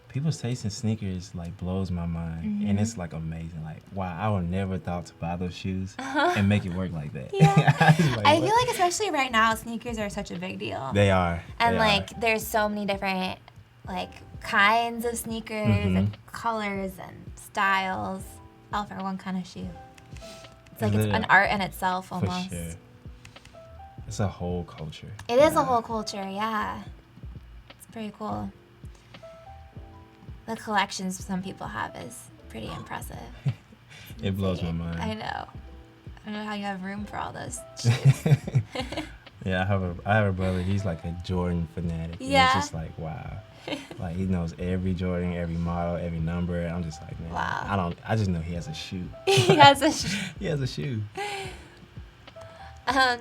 people's taste in sneakers like blows my mind, and it's like amazing. Like, wow, I would never thought to buy those shoes and make it work like that. Yeah. Like, I feel like especially right now, sneakers are such a big deal. They are. And they like, are. there's so many different like kinds of sneakers and colors and styles, all for one kind of shoe. It's like it's an art in itself almost. For sure. It's a whole culture. It is a whole culture, yeah. It's pretty cool. The collections some people have is pretty impressive. It blows my mind. I know. I don't know how you have room for all those shoes. Yeah, I have a brother. He's like a Jordan fanatic. Yeah. And it's just like, wow. Like, he knows every Jordan, every model, every number. And I'm just like, man. Wow. I just know he has a shoe. He has a shoe. He has a shoe.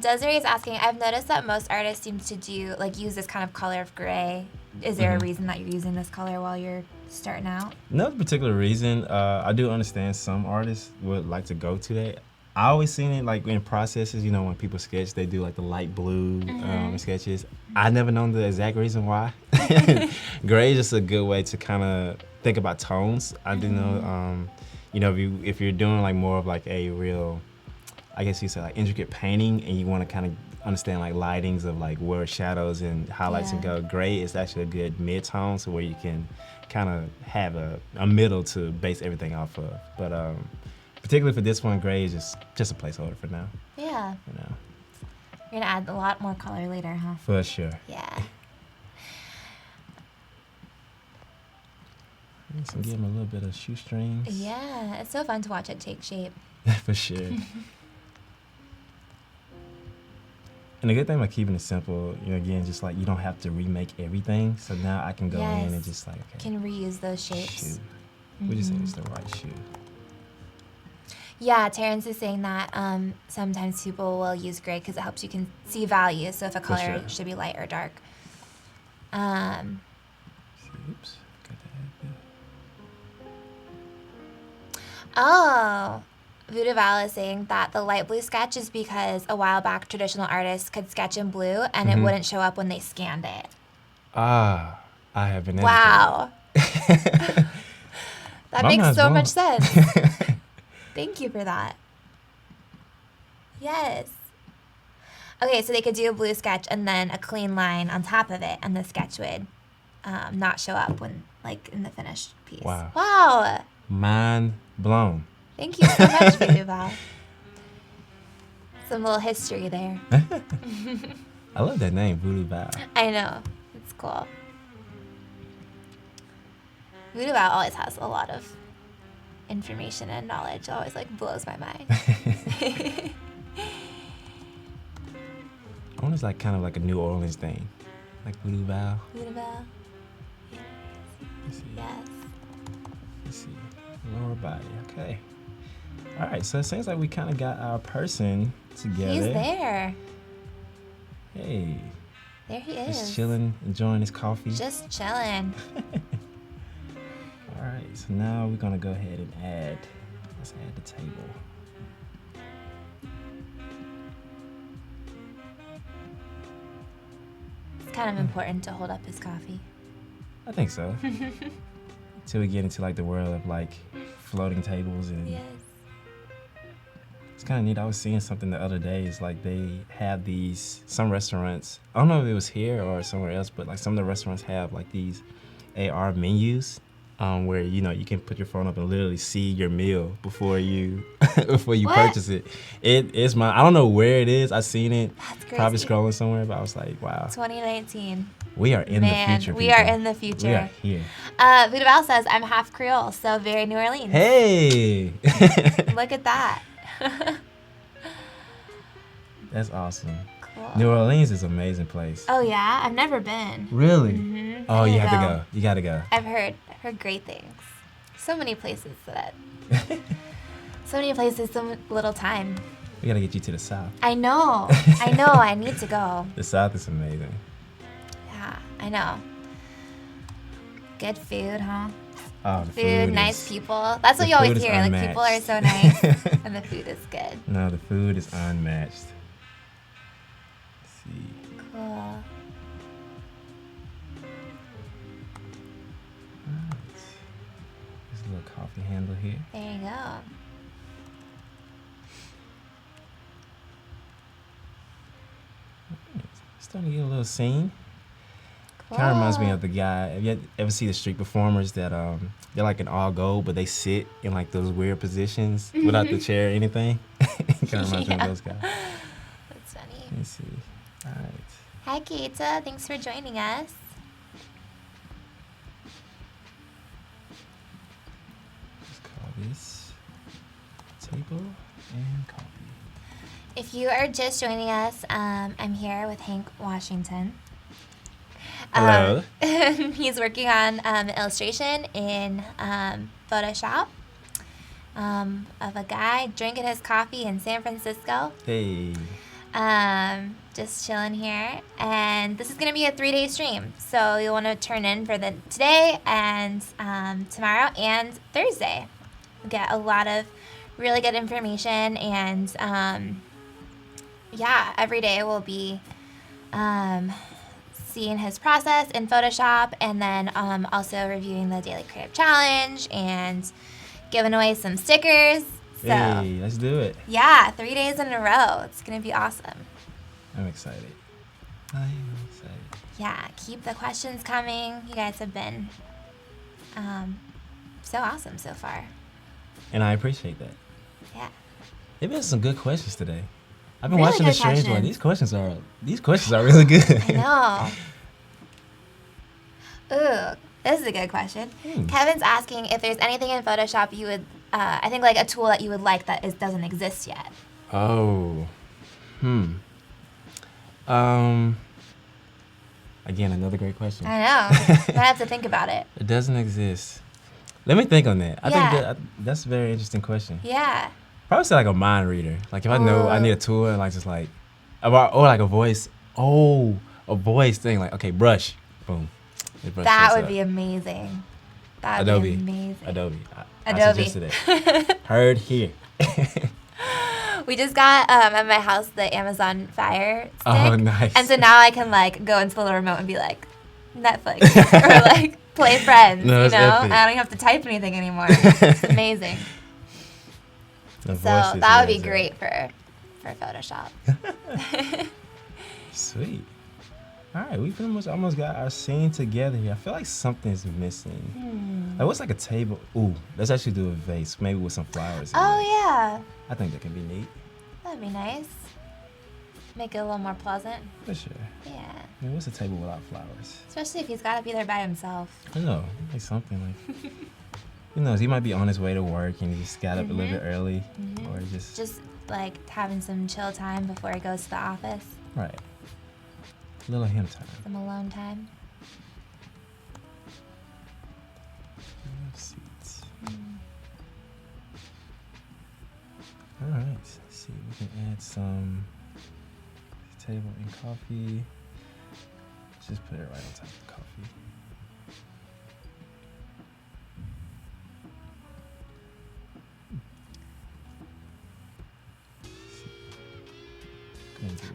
Desiree is asking, I've noticed that most artists seem to use this kind of color of gray. Is there a reason that you're using this color while you're starting out? No particular reason. I do understand some artists would like to go to that. I always seen it like in processes, you know, when people sketch, they do like the light blue sketches. I never known the exact reason why. Gray is just a good way to kind of think about tones. I do know, you know, if you're doing like more of like a real, I guess you say like intricate painting, and you want to kind of understand like lightings of like where shadows and highlights and go. Gray is actually a good mid-tone, so where you can kind of have a middle to base everything off of. But particularly for this one, gray is just a placeholder for now. Yeah. You know. You're gonna add a lot more color later, huh? For sure. Yeah. So give him a little bit of shoestrings. Yeah, it's so fun to watch it take shape. For sure. And the good thing about keeping it simple, you know, again, just like you don't have to remake everything. So now I can go in and just like, okay. Can reuse those shapes. Shoe. Would you say it's the right shoe? Yeah, Terrence is saying that sometimes people will use gray because it helps you can see value. So if a color should be light or dark. Oops. Got that. Oh. Voodoo Val is saying that the light blue sketch is because a while back traditional artists could sketch in blue and it wouldn't show up when they scanned it. Ah, I have been educated. Wow. That makes so much sense. Thank you for that. Yes. Okay, so they could do a blue sketch and then a clean line on top of it, and the sketch would not show up when, like, in the finished piece. Wow. Wow. Mind blown. Thank you so much, Voodoo Val. Some little history there. I love that name, Voodoo Val. I know. It's cool. Voodoo Val always has a lot of information and knowledge. It always, like, blows my mind. I wonder if it's like kind of like a New Orleans thing. Like Voodoo Val. Voodoo Val. Yes. Let's see. Yes. Let's see. Lower body. Okay. All right. So it seems like we kind of got our person together. He's there. Hey. There he is. Just chilling, enjoying his coffee. Just chilling. All right. So now we're gonna go ahead and add. Let's add the table. It's kind of important to hold up his coffee. I think so. Until we get into like the world of like floating tables and Yes. it's kind of neat. I was seeing something the other day. It's like they have these, some restaurants, I don't know if it was here or somewhere else, but like some of the restaurants have like these AR menus where, you know, you can put your phone up and literally see your meal before you purchase it. It's I don't know where it is. I seen it. That's crazy. Probably scrolling somewhere, but I was like, wow. 2019. We are in the future, we people. are in the future. We are here. Voodoo Val says, I'm half Creole, so very New Orleans. Hey! Look at that. That's awesome. Cool. New Orleans is an amazing place. Oh, yeah? I've never been. Really? Mm-hmm. Oh, you have to go. You got to go. I've heard great things. So many places so many places, so little time. We got to get you to the South. I know. I need to go. The South is amazing. Yeah, I know. Good food, huh? Oh, the Food, nice is, people. That's what the you always food is hear. Like, unmatched. people are so nice and the food is good. No, the food is unmatched. Let's see. Cool. coffee handle here. There you go. Starting to get a little scene. Cool. Kind of reminds me of the guy. Have you ever see the street performers that they're like in all gold, but they sit in like those weird positions without the chair or anything? Kind of reminds me of those guys. That's funny. Let me see. All right. Hi, Keita. Thanks for joining us. Let's call this table and coffee. If you are just joining us, I'm here with Hank Washington. Hello. He's working on an illustration in Photoshop of a guy drinking his coffee in San Francisco. Hey. Just chilling here. And this is going to be a 3-day stream. So you'll want to turn in for the today and tomorrow and Thursday. You'll get a lot of really good information. And yeah, every day we'll be seeing his process in Photoshop, and then also reviewing the Daily Creative Challenge and giving away some stickers. So, Hey, let's do it. yeah, 3 days in a row. It's going to be awesome. I'm excited. I am excited. Yeah, keep the questions coming. You guys have been so awesome so far. And I appreciate that. Yeah. They've been some good questions today. I've been Really watching the good streams. Like, questions. these questions are really good. I know. Ooh, this is a good question. Kevin's asking if there's anything in Photoshop you would, I think like a tool that you would like that doesn't exist yet. Oh. Again, another great question. I know. I have to think about it. It doesn't exist. Let me think on that. I think that's a very interesting question. Yeah. Probably say like a mind reader. Like if I know I need a tool and like just like, or like a voice. Oh, a voice thing. Like, okay, brush. Boom. That would be amazing. That would be amazing. Adobe. I Adobe. suggested it. Heard here. We just got at my house the Amazon Fire Stick. Oh, nice. And so now I can like go into the little remote and be like, Netflix or like play Friends. No, you know, epic. I don't even have to type anything anymore. It's amazing. The So voice is that would be amazing. great for Photoshop. Sweet. All right, we pretty much almost got our scene together here. I feel like something's missing. Like, what's like a table? Ooh, let's actually do a vase, maybe with some flowers. Oh in it. yeah, I think that can be neat. that'd be nice. Make it a little more pleasant. For sure. Yeah. I mean, what's a table without flowers? Especially if he's got to be there by himself. I know, like something like. Who knows? He might be on his way to work and he just got up a little bit early, or Just like having some chill time before he goes to the office. right. A little him time. Some alone time. Seats. All right. Let's see. We can add some table and coffee. Let's just put it right on top of the coffee.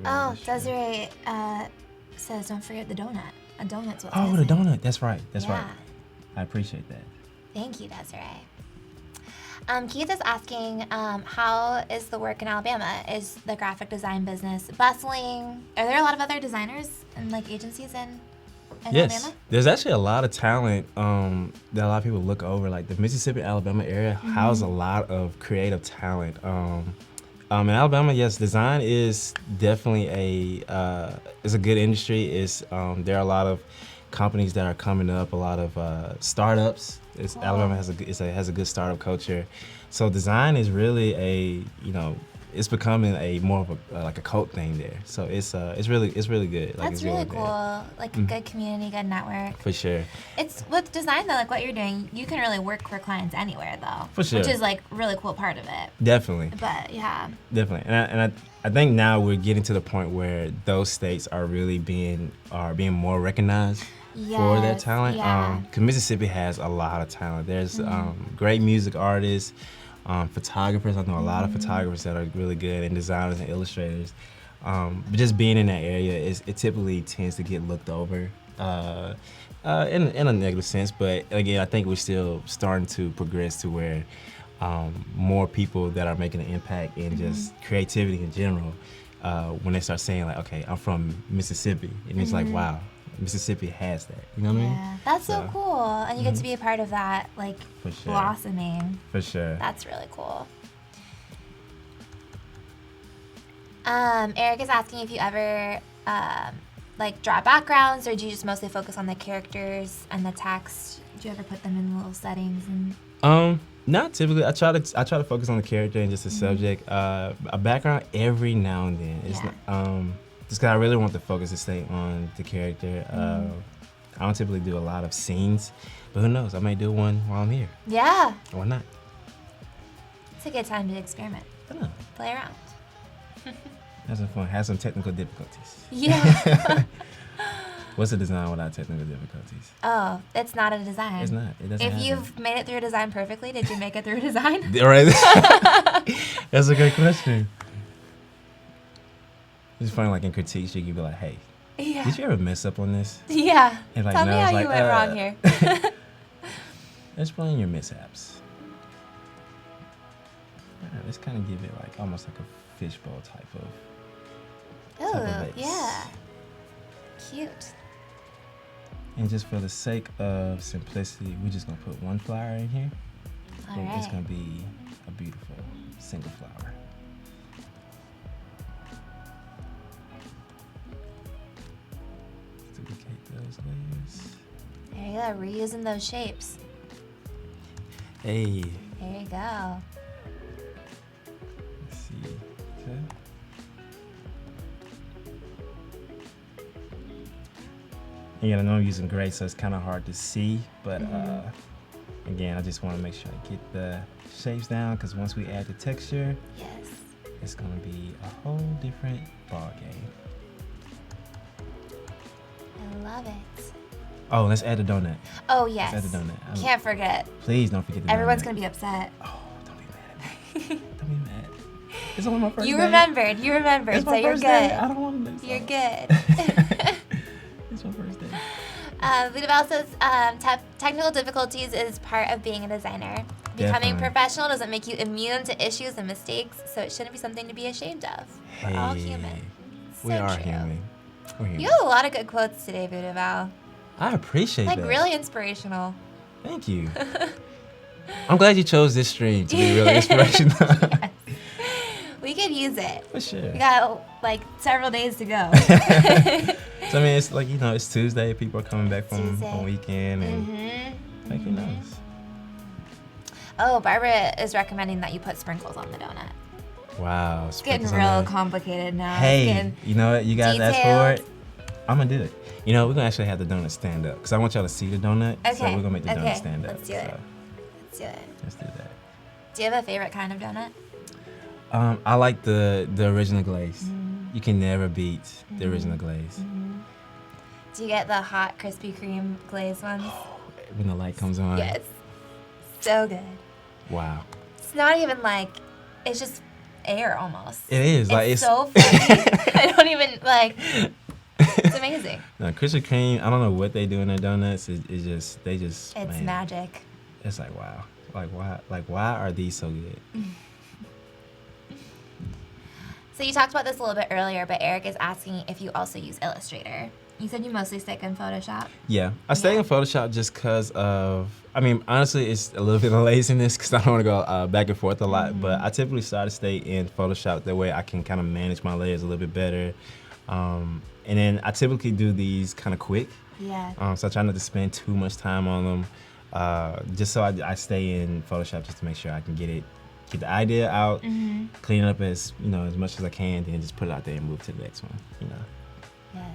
Oh, Desiree says don't forget the donut. A donut's what's Oh, the missing. donut. That's right. That's right. Yeah. I appreciate that. Thank you, Desiree. Keith is asking, how is the work in Alabama? Is the graphic design business bustling? Are there a lot of other designers and like agencies in Yes, Alabama? there's actually a lot of talent that a lot of people look over. Like the Mississippi, Alabama area houses a lot of creative talent. In Alabama, yes, design is definitely it's a good industry. There are a lot of companies that are coming up, a lot of startups. Alabama has a good startup culture, so design is really it's becoming a more of a like a cult thing there. So it's really good. Like, That's it's really going cool. there. Like a good community, good network. For sure. It's with design though, like what you're doing, you can really work for clients anywhere though. For sure. Which is like really cool part of it. Definitely. But yeah. Definitely, and I think now we're getting to the point where those states are really being more recognized for their Yes, talent. yeah. 'Cause Mississippi has a lot of talent. There's great music artists, photographers. I know a lot of photographers that are really good, and designers and illustrators. But just being in that area, it typically tends to get looked over. In a negative sense, but again, I think we're still starting to progress to where more people that are making an impact in just creativity in general, when they start saying like, okay, I'm from Mississippi, and it's like, wow, Mississippi has that. You know what I mean? Yeah, that's so cool, and you get to be a part of that, like For sure. blossoming. For sure. That's really cool. Eric is asking if you ever like draw backgrounds, or do you just mostly focus on the characters and the text? Do you ever put them in little settings? And Not typically. I try to focus on the character and just the subject. A background every now and then. It's just because I really want the focus to stay on the character. I don't typically do a lot of scenes, but who knows? I might do one while I'm here. Yeah. Why not? It's a good time to experiment. I know. Play around. Have some fun. Have some technical difficulties. Yeah. What's a design without technical difficulties? Oh, it's not a design. It's not. It doesn't If happen. you've made it through a design perfectly, did you make it through a design? Right. That's a great question. It's funny, like in critiques, you can be like, "Hey, did you ever mess up on this?" Yeah. And like, Tell me no, how it's you like, went wrong here. Explain your mishaps. Let's kind of give it like almost like a fishbowl type of. Oh, base. yeah. Cute. And just for the sake of simplicity, we're just gonna put one flower in here. All But it's right. gonna be a beautiful single flower. Duplicate those layers. There you go. Reusing those shapes. Hey, There you go. let's see. Okay. Again, I know I'm using gray, so it's kind of hard to see, but again, I just want to make sure I get the shapes down, because once we add the texture, Yes. it's gonna be a whole different ball game. I love it. Oh, let's add a donut. Oh, yes. Let's add a donut. Can't forget. Please don't forget the Everyone's donut. going to be upset. Oh, don't be mad at me. Don't be mad. It's only my first You day. remembered. You remembered. It's So my you're first good. day. I don't want to lose. You're out. good. It's my first day. Ludabelle says technical difficulties is part of being a designer. Becoming Definitely. professional doesn't make you immune to issues and mistakes, so it shouldn't be something to be ashamed of. We're all human. We So are true. human. We're human. You have a lot of good quotes today, Ludabelle. I appreciate Like that. really inspirational. Thank you. I'm glad you chose this stream to be really inspirational. Yes. We could use it. For sure. We got like several days to go. So I mean, it's like, it's Tuesday. People are coming back from Tuesday. a weekend, and like, who knows? Oh, Barbara is recommending that you put sprinkles on the donut. Wow. It's getting sprinkles on real that. complicated now. It's Hey, getting you know what? You guys asked for detailed. it. I'm gonna do it. We're gonna actually have the donut stand up, because I want y'all to see the donut. So Okay, we're gonna make the okay, donut stand up. let's do it. So Let's do it. let's do that. Do you have a favorite kind of donut? I like the original glaze. You can never beat the original glaze. Do you get the hot Krispy Kreme glazed ones? When the light comes on. Yes. So good. Wow. It's not even like, it's just air almost. It is. Like, It's so funny. I don't even like, it's amazing. No, Krispy Kreme, I don't know what they do in their donuts. They just, It's man, magic. It's like, wow. Why are these so good? So you talked about this a little bit earlier, but Eric is asking if you also use Illustrator. You said you mostly stick in Photoshop. Yeah, I stay in Photoshop just because of, honestly, it's a little bit of laziness because I don't want to go back and forth a lot, but I typically try to stay in Photoshop. That way I can kind of manage my layers a little bit better. And then I typically do these kind of quick. Yeah. So I try not to spend too much time on them, just so I stay in Photoshop just to make sure I can get the idea out, clean it up as much as I can, then just put it out there and move to the next one. Yes.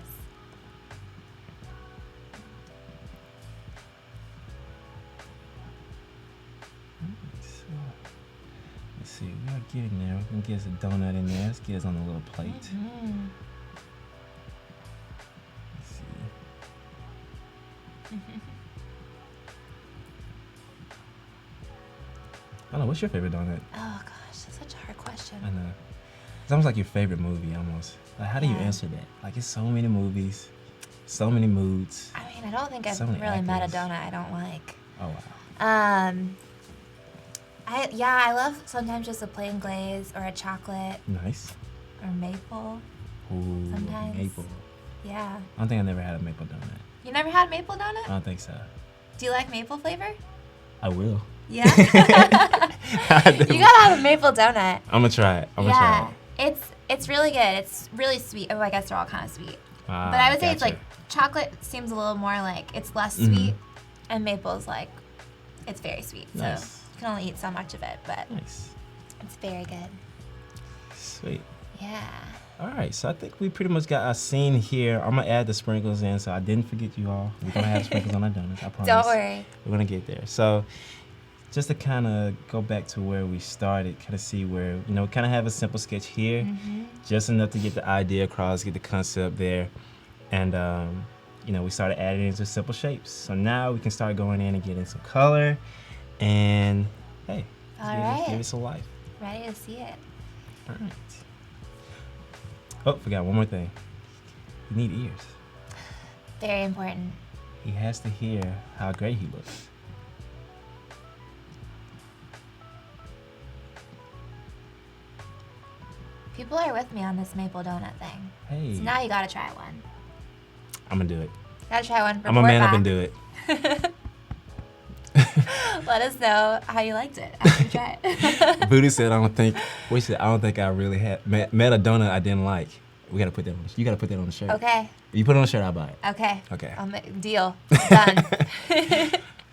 So, let's see, we are getting there. We can get us a donut in there. Let's get us on a little plate. Let's see. I don't know, what's your favorite donut? Oh gosh, that's such a hard question. I know. It's almost like your favorite movie, almost. Like, how do you Yeah. answer that? Like, it's so many movies, so many moods. I mean, Man, I don't think I've So many really met a actors. donut I don't like. Oh wow. I love sometimes just a plain glaze or a chocolate Nice. or maple. Ooh, Sometimes. maple. Yeah. I don't think I never had a maple donut. You never had maple I donut? don't think so. Do you like maple flavor? I will. Yeah. You gotta have a maple donut. I'm gonna try it. I'm gonna try it. It's really good. It's really sweet. Oh, I guess they're all kind of sweet. Ah, But I would say it's gotcha. like chocolate seems a little more like it's less sweet, and maple's like it's very sweet. So Nice. you can only eat so much of it, but Nice. it's very good. Sweet. Yeah. All right, so I think we pretty much got our scene here. I'm gonna add the sprinkles in, so I didn't forget you all. We're gonna have sprinkles on our donuts, I promise. Don't worry. We're gonna get there. So just to kind of go back to where we started, kind of see where, we kind of have a simple sketch here, just enough to get the idea across, get the concept there. And, we started adding into simple shapes. So now we can start going in and getting some color and, hey, give it some life. Ready to see it. All right. Oh, forgot one more thing. You need ears. Very important. He has to hear how great he looks. People are with me on this maple donut thing. Hey, So now you gotta try one. I'm gonna do it. Gotta try one. I'm gonna man up and Report do it. back. Let us know how you liked it after you try it. Booty said, I don't think I really had met a donut I didn't like. We gotta put that on. You gotta put that on the shirt. Okay. If you put it on the shirt, I'll buy it. Okay. Okay. Deal. Done.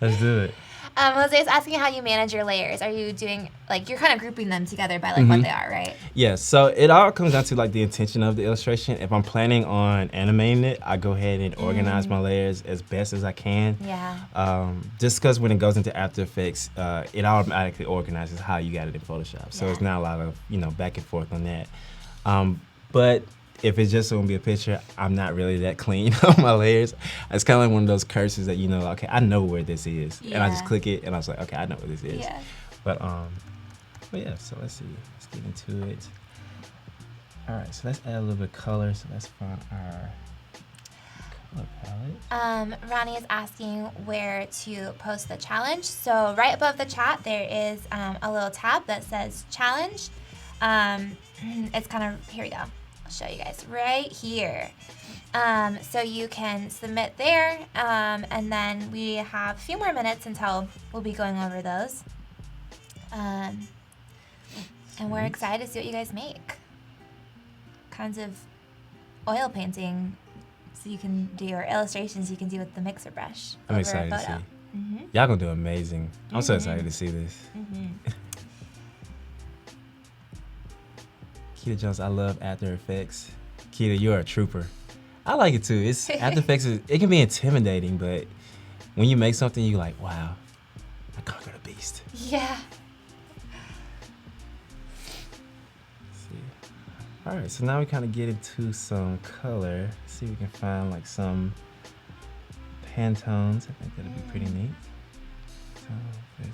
Let's do it. Jose's asking how you manage your layers. Are you doing, you're kind of grouping them together by, what they are, right? Yeah, so it all comes down to, the intention of the illustration. If I'm planning on animating it, I go ahead and organize my layers as best as I can. Yeah. Just because when it goes into After Effects, it automatically organizes how you got it in Photoshop. So it's not a lot of, back and forth on that. But if it's just gonna be a picture, I'm not really that clean on my layers. It's kind of like one of those curses that okay, I know where this is, and I just click it, and I was like, okay, I know where this is. Yeah. But yeah. So let's see. Let's get into it. All right. So let's add a little bit of color. So let's find our color palette. Ronnie is asking where to post the challenge. So right above the chat, there is a little tab that says challenge. It's kind of, here we go. I'll show you guys right here. So you can submit there, and then we have a few more minutes until we'll be going over those. And we're excited to see what you guys make. Kinds of oil painting so you can do, or illustrations you can do with the mixer brush. I'm excited to see. Y'all gonna do amazing. I'm so excited to see this. Keita Jones, I love After Effects. Keita, you're a trooper. I like it too. It's After Effects. It can be intimidating, but when you make something, you're like, wow, I conquered a beast. Yeah. Let's see. All right, so now we kind of get into some color. See if we can find some Pantones. I think that'll be pretty neat. All right.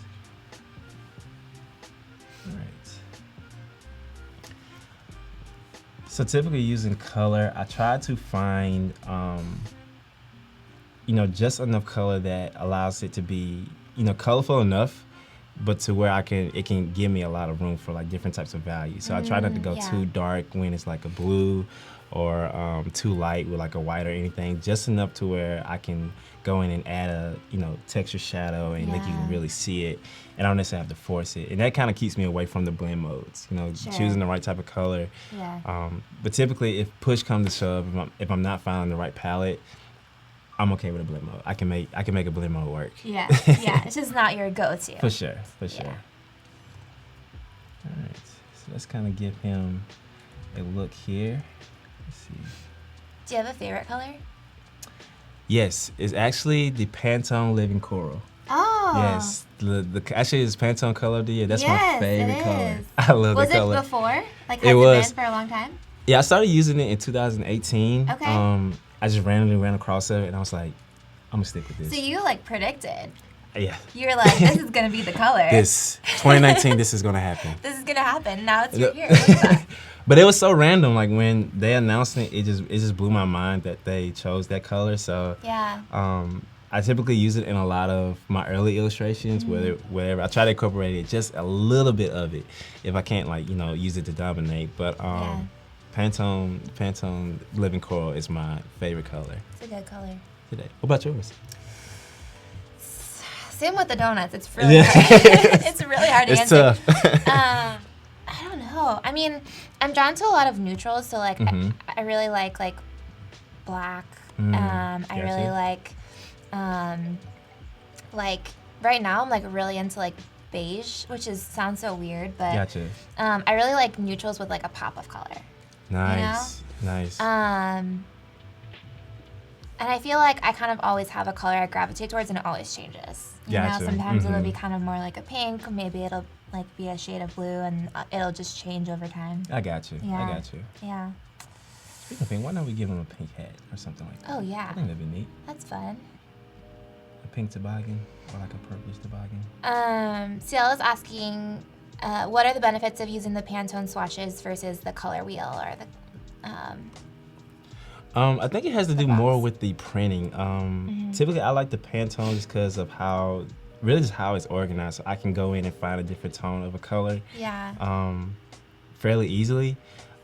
So typically using color, I try to find, just enough color that allows it to be, colorful enough, but to where it can give me a lot of room for different types of values. So I try not to go too dark when it's like a blue, or too light with a white or anything. Just enough to where I can go in and add a, texture shadow and make you really see it. And I don't necessarily have to force it. And that kind of keeps me away from the blend modes, choosing the right type of color. Yeah. But typically, if push comes to shove, if I'm not finding the right palette, I'm okay with a blend mode. I can make a blend mode work. Yeah, it's just not your go-to. For sure. All right, so let's kind of give him a look here. Let's see. Do you have a favorite color? Yes, it's actually the Pantone Living Coral. Oh. Yes, actually it's Pantone Color of the Year. That's my favorite color. Is. I love the color. Was it before? Has it was. been for a long time? Yeah, I started using it in 2018. Okay. I just randomly ran across it, and I was like, I'm gonna stick with this. So you predicted. Yeah. You were like, this is gonna be the color. 2019, this is gonna happen. This is gonna happen. Now it's right here. Look at that. But it was so random. Like when they announced it, it just blew my mind that they chose that color. So yeah. I typically use it in a lot of my early illustrations, wherever I try to incorporate it, just a little bit of it, if I can't like use it to dominate. But Pantone Living Coral is my favorite color. It's a good color. Today. What about yours? Same with the donuts. It's really hard. It's really hard to answer. It's tough. I don't know. I mean, I'm drawn to a lot of neutrals. So like, I really like black. I really like right now I'm like really into like beige, which sounds so weird, but Gotcha. I really like neutrals with like a pop of color. Nice. You know? Nice. And I feel like I kind of always have a color I gravitate towards, and it always changes. You know, sometimes it'll be kind of more like a pink, maybe it'll like be a shade of blue, and it'll just change over time. I got you. Yeah. I got you. Yeah. Speaking of pink, why not we give him a pink hat or something like that? Oh yeah. I think that'd be neat. That's fun. A pink toboggan or like a purplish toboggan. Ciel is asking, what are the benefits of using the Pantone swatches versus the color wheel or the I think it has to do more with the printing. Typically, I like the Pantone just because of how it's organized. So I can go in and find a different tone of a color. Yeah. Fairly easily,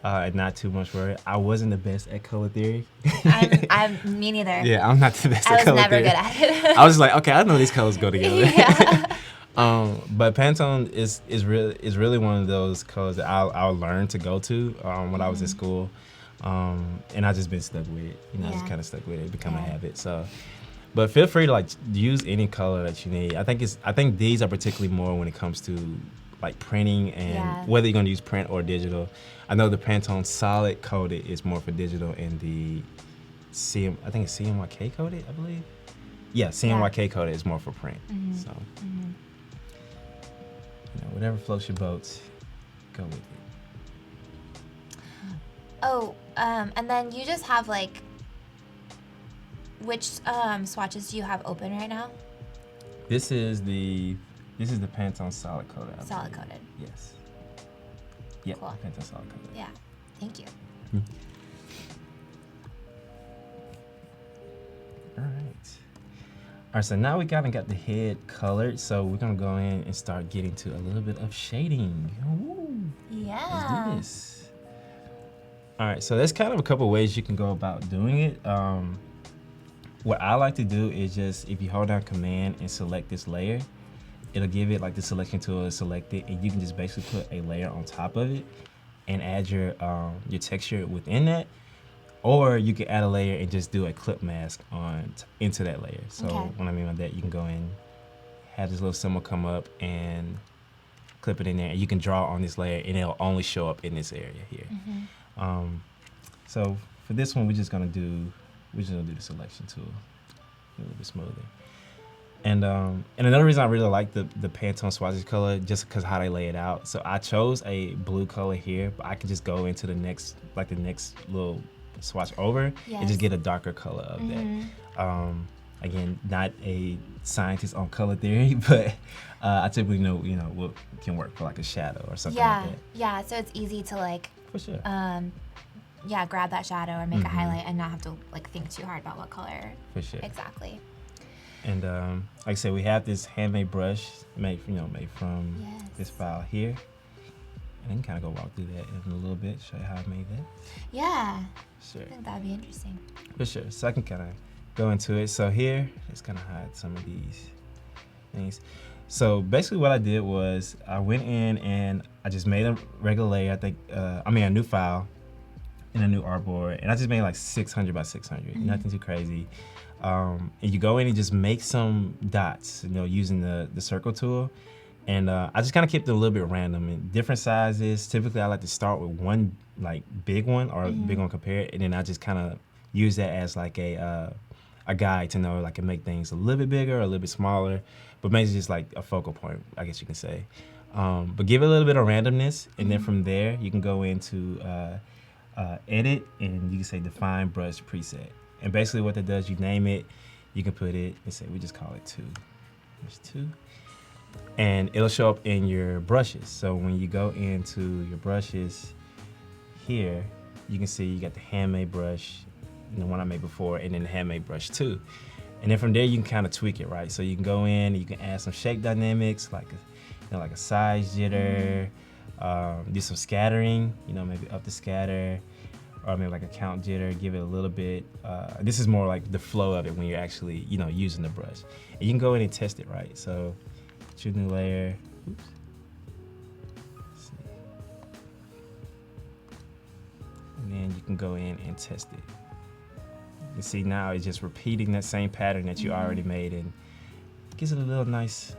and not too much worry. I wasn't the best at color theory. I'm me neither. Yeah, I'm not the best at color theory. I was never good at it. I was just like, okay, I know these colors go together. Yeah. But Pantone is really one of those colors that I'll learn to go to when I was in school. And I've just been stuck with it. I just kind of stuck with it. It become a habit. So, but feel free to like use any color that you need. I think these are particularly more when it comes to like printing and whether you're gonna use print or digital. I know the Pantone solid coated is more for digital, and the I think it's CMYK coated, I believe. Yeah, CMYK coated is more for print. So, whatever floats your boat, go with it. Oh, and then you just have like, which swatches do you have open right now? This is the Pantone solid coated. Solid coated. Yes. Yeah. Cool. Pantone solid coated. Yeah. Thank you. All right. So now we kind of got the head colored, so we're gonna go in and start getting to a little bit of shading. Ooh. Yeah. Let's do this. All right, so there's kind of a couple ways you can go about doing it. What I like to do is just, if you hold down Command and select this layer, it'll give it like the selection tool is selected, and you can just basically put a layer on top of it and add your texture within that. Or you can add a layer and just do a clip mask into that layer. So what I mean by that, you can go in, have this little symbol come up and clip it in there, and you can draw on this layer, and it'll only show up in this area here. So for this one, we're just gonna do the selection tool a little bit smoother. And another reason I really like the Pantone swatches color, just because how they lay it out. So I chose a blue color here, but I can just go into the next little swatch over and just get a darker color of that. Again, not a scientist on color theory, but I typically know what can work for like a shadow or something like that. Yeah, so it's easy to like for sure. Grab that shadow or make a highlight and not have to like think too hard about what color. For sure. Exactly. And like I said, we have this handmade brush made from this file here. And I can kind of go walk through that in a little bit, show you how I made that. Yeah. Sure. I think that'd be interesting. For sure. So I can kind of go into it. So here, let's kind of hide some of these things. So basically what I did was I went in and I just made a regular layer. A new file in a new artboard. And I just made like 600 by 600, nothing too crazy. And you go in and just make some dots, using the circle tool. And I just kind of kept it a little bit random in different sizes. Typically, I like to start with one like big one or big one compared, and then I just kind of use that as like a guide to know like, I can make things a little bit bigger or a little bit smaller, but maybe just like a focal point, I guess you can say. But give it a little bit of randomness, and then from there you can go into edit, and you can say define brush preset. And basically what that does, you name it, you can put it and say we just call it 2. Brush 2. And it'll show up in your brushes. So when you go into your brushes here, you can see you got the handmade brush, the one I made before, and then the handmade brush 2. And then from there you can kind of tweak it, right? So you can go in and you can add some shape dynamics, like like a size jitter, do some scattering, maybe up the scatter, or maybe like a count jitter, give it a little bit. This is more like the flow of it when you're actually, using the brush. And you can go in and test it, right? So choose new layer. Oops. Let's see. And then you can go in and test it. You can see now it's just repeating that same pattern that you already made, and gives it a little nice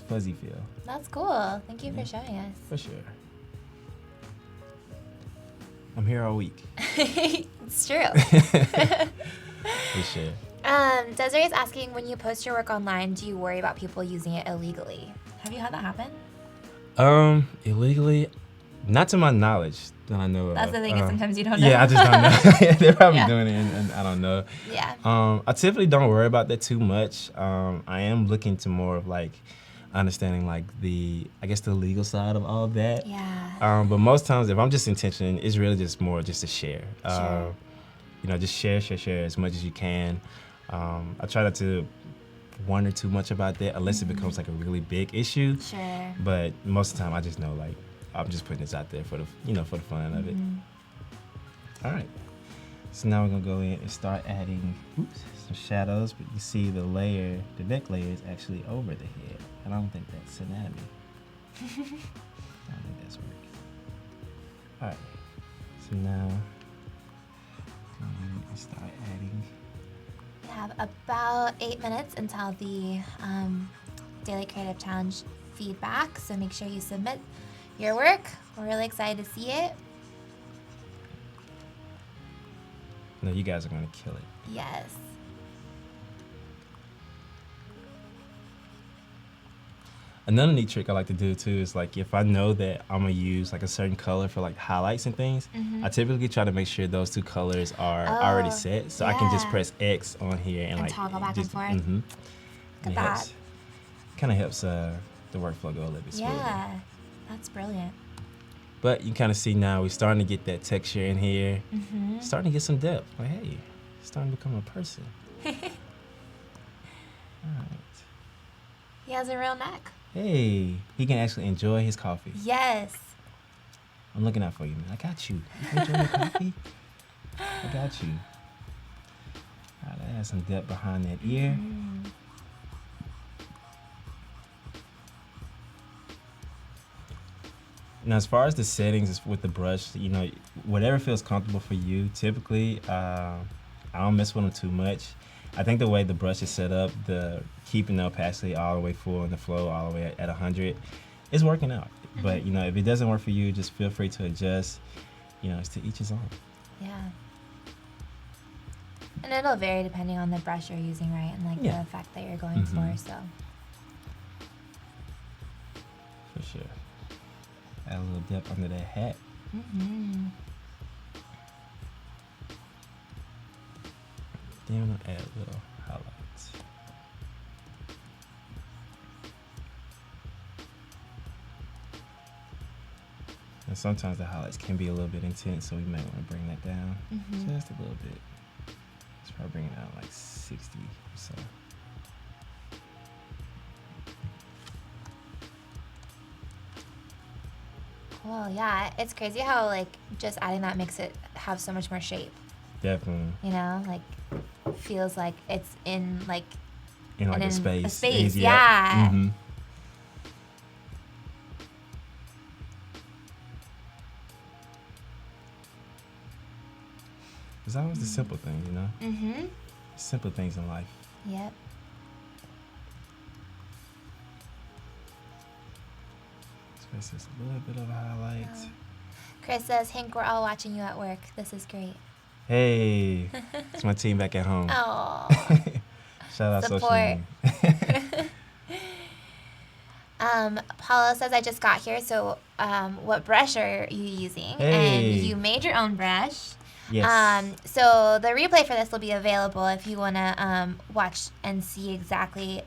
fuzzy feel. That's cool. Thank you for showing us. For sure. I'm here all week. It's true. For sure. Desiree is asking, when you post your work online, do you worry about people using it illegally? Have you had that happen? Illegally, not to my knowledge that I know of. That's the thing, is sometimes you don't know. Yeah, I just don't know. They're probably doing it and I don't know. Yeah. I typically don't worry about that too much. I am looking to more of like understanding like the legal side of all of that. Yeah. But most times if I'm just intention, it's really just more just to share. Sure. Just share as much as you can. I try not to wonder too much about that unless it becomes like a really big issue. Sure. But most of the time I just know like I'm just putting this out there for the for the fun of it. All right. So now we're gonna go in and start adding some shadows, but you see the neck layer is actually over the head. And I don't think that's anatomy. I don't think that's working. All right. So now go in and start adding. We have about 8 minutes until the Daily Creative Challenge feedback, so make sure you submit your work. We're really excited to see it. No, you guys are gonna kill it. Yes. Another neat trick I like to do too is like if I know that I'm gonna use like a certain color for like highlights and things, I typically try to make sure those two colors are already set, so I can just press X on here and like toggle back just, and forth. Look at that. Kind of helps the workflow go a little bit smoother. Yeah, that's brilliant. But you kind of see now we're starting to get that texture in here, starting to get some depth. Like, hey, it's starting to become a person. All right. He has a real neck. Hey, he can actually enjoy his coffee. Yes. I'm looking out for you, man. I got you. You can enjoy your coffee? I got you. All right, that has some depth behind that ear. Now, as far as the settings with the brush, whatever feels comfortable for you. Typically, I don't mess with them too much. I think the way the brush is set up, the keeping the opacity all the way full and the flow all the way at 100, is working out. But if it doesn't work for you, just feel free to adjust. It's to each his own. Yeah. And it'll vary depending on the brush you're using, right? And like the effect that you're going for. So. For sure. Add a little depth under that hat. Then I'm gonna add little highlights. And sometimes the highlights can be a little bit intense, so we might want to bring that down just a little bit. Let's probably bring it down like 60 or so. Cool, yeah. It's crazy how like just adding that makes it have so much more shape. Definitely. Like feels like it's in like a space. A space, Easy yeah. Because it's always the simple things, Simple things in life. Yep. This is a little bit of a highlight. Chris says, Hank, we're all watching you at work. This is great. Hey, it's my team back at home. Oh. Shout out Support. social media. Paula says, I just got here, so what brush are you using? Hey. And you made your own brush. Yes. So the replay for this will be available if you want to watch and see exactly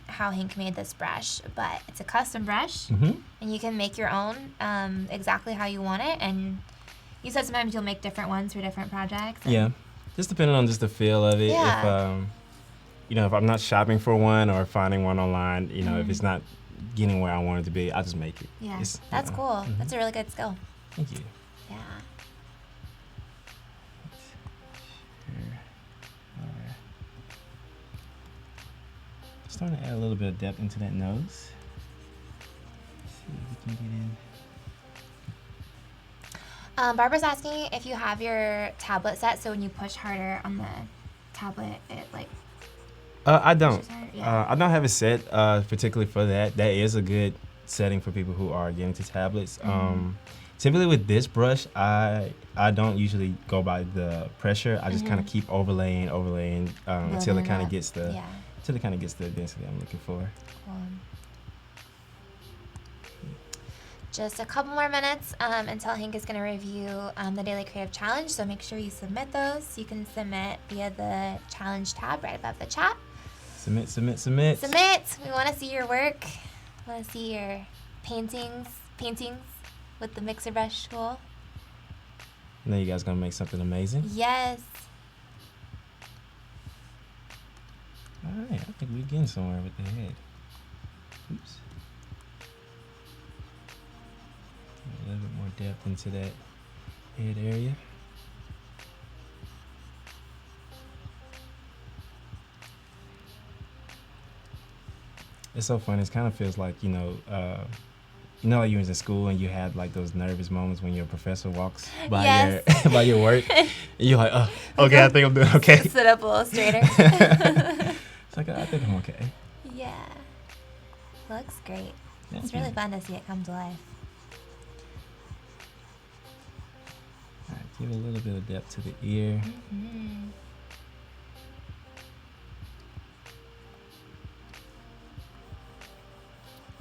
how Hank made this brush. But it's a custom brush, and you can make your own exactly how you want it. And you said sometimes you'll make different ones for different projects. Yeah, just depending on just the feel of it. Yeah. If if I'm not shopping for one or finding one online, if it's not getting where I want it to be, I'll just make it. Yeah, that's cool. That's a really good skill. Thank you. Yeah. Starting to add a little bit of depth into that nose. Let's see if we can get in. Barbara's asking if you have your tablet set, so when you push harder on the tablet, it like. I don't. Yeah. I don't have it set particularly for that. That is a good setting for people who are getting to tablets. Typically with this brush, I don't usually go by the pressure. I just kind of keep overlaying until it kind of gets the density I'm looking for. Just a couple more minutes until Hank is going to review the Daily Creative Challenge, so make sure you submit those. You can submit via the challenge tab right above the chat. Submit. Submit! We want to see your work. We want to see your paintings with the mixer brush tool. I know you guys going to make something amazing. Yes. All right, I think we're getting somewhere with the head. Oops. A little bit more depth into that head area. It's so funny. It kind of feels like, like you was in school and you had like those nervous moments when your professor walks by by your work. And you're like, oh, okay, I think I'm doing okay. Sit up a little straighter. It's like, I think I'm okay. Yeah. Looks great. It's really fun to see it come to life. All right, give a little bit of depth to the ear.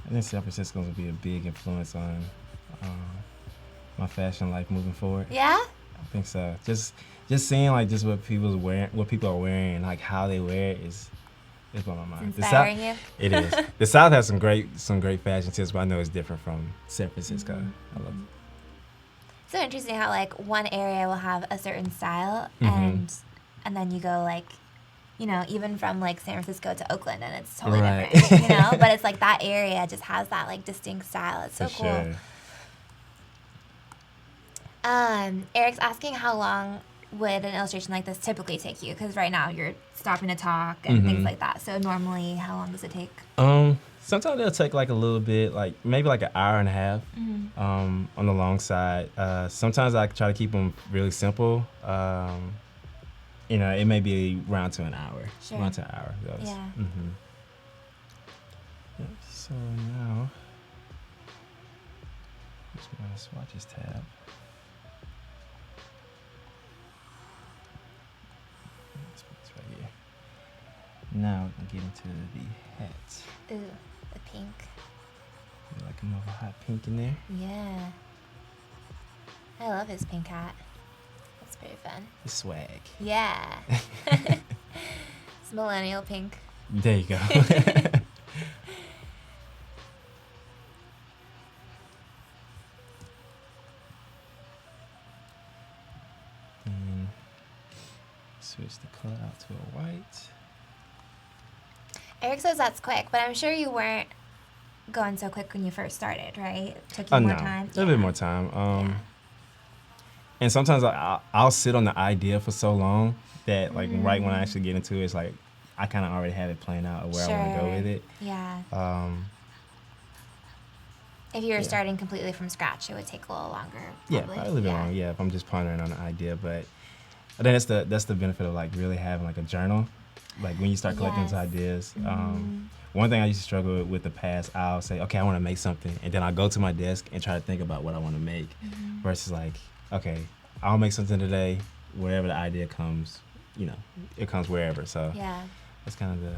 I think San Francisco is going to be a big influence on my fashion life moving forward. Yeah? I think so. Just seeing like just what people are wearing, and like how they wear it is blowing my mind. It's inspiring you? It is. The South has some great fashion tips, but I know it's different from San Francisco. I love it. So interesting how like one area will have a certain style, and then you go like, even from like San Francisco to Oakland, and it's totally different. But it's like that area just has that like distinct style. It's so cool. Sure. Eric's asking how long would an illustration like this typically take you? Because right now you're stopping to talk and things like that. So normally, how long does it take? Sometimes it'll take like a little bit, like maybe like an hour and a half on the long side. Sometimes I try to keep them really simple. It may be around to an hour. Sure. Around to an hour. Goes. Yeah. Yep, so now, just going to swatches tab. It's right here. Now we can get into the hat. Ooh, the pink. Like a more of a hot pink in there. Yeah. I love his pink hat. That's pretty fun. The swag. Yeah. It's millennial pink. There you go. And switch the color out to a white. Eric says that's quick, but I'm sure you weren't going so quick when you first started, right? It took you more time? A little bit more time. And sometimes I'll sit on the idea for so long that like right when I actually get into it, it's like I kind of already have it planned out of where I want to go with it. Yeah. If you were starting completely from scratch, it would take a little longer. Probably. Yeah, probably a little bit longer. Yeah, if I'm just pondering on the idea, but I think that's the benefit of like really having like a journal. Like when you start collecting those ideas. One thing I used to struggle with the past, I'll say, okay, I want to make something, and then I'll go to my desk and try to think about what I want to make, versus like, okay, I'll make something today, wherever the idea comes, it comes wherever. So that's kind of the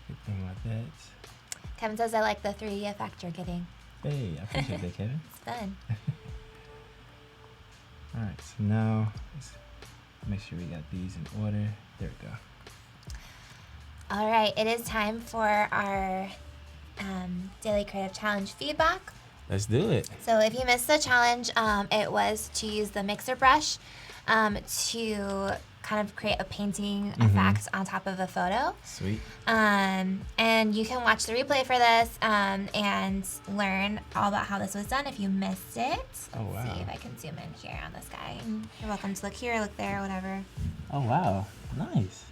good thing about that. Kevin says, I like the 3D effect you're getting. Hey, I appreciate that, Kevin. It's fun. All right, so now let's make sure we got these in order. There we go. All right, it is time for our Daily Creative Challenge feedback. Let's do it. So if you missed the challenge, it was to use the mixer brush to kind of create a painting effect on top of a photo. Sweet. And you can watch the replay for this and learn all about how this was done if you missed it. Oh, wow. Let's see if I can zoom in here on this guy. You're welcome to look here, look there, whatever. Oh, wow. Nice.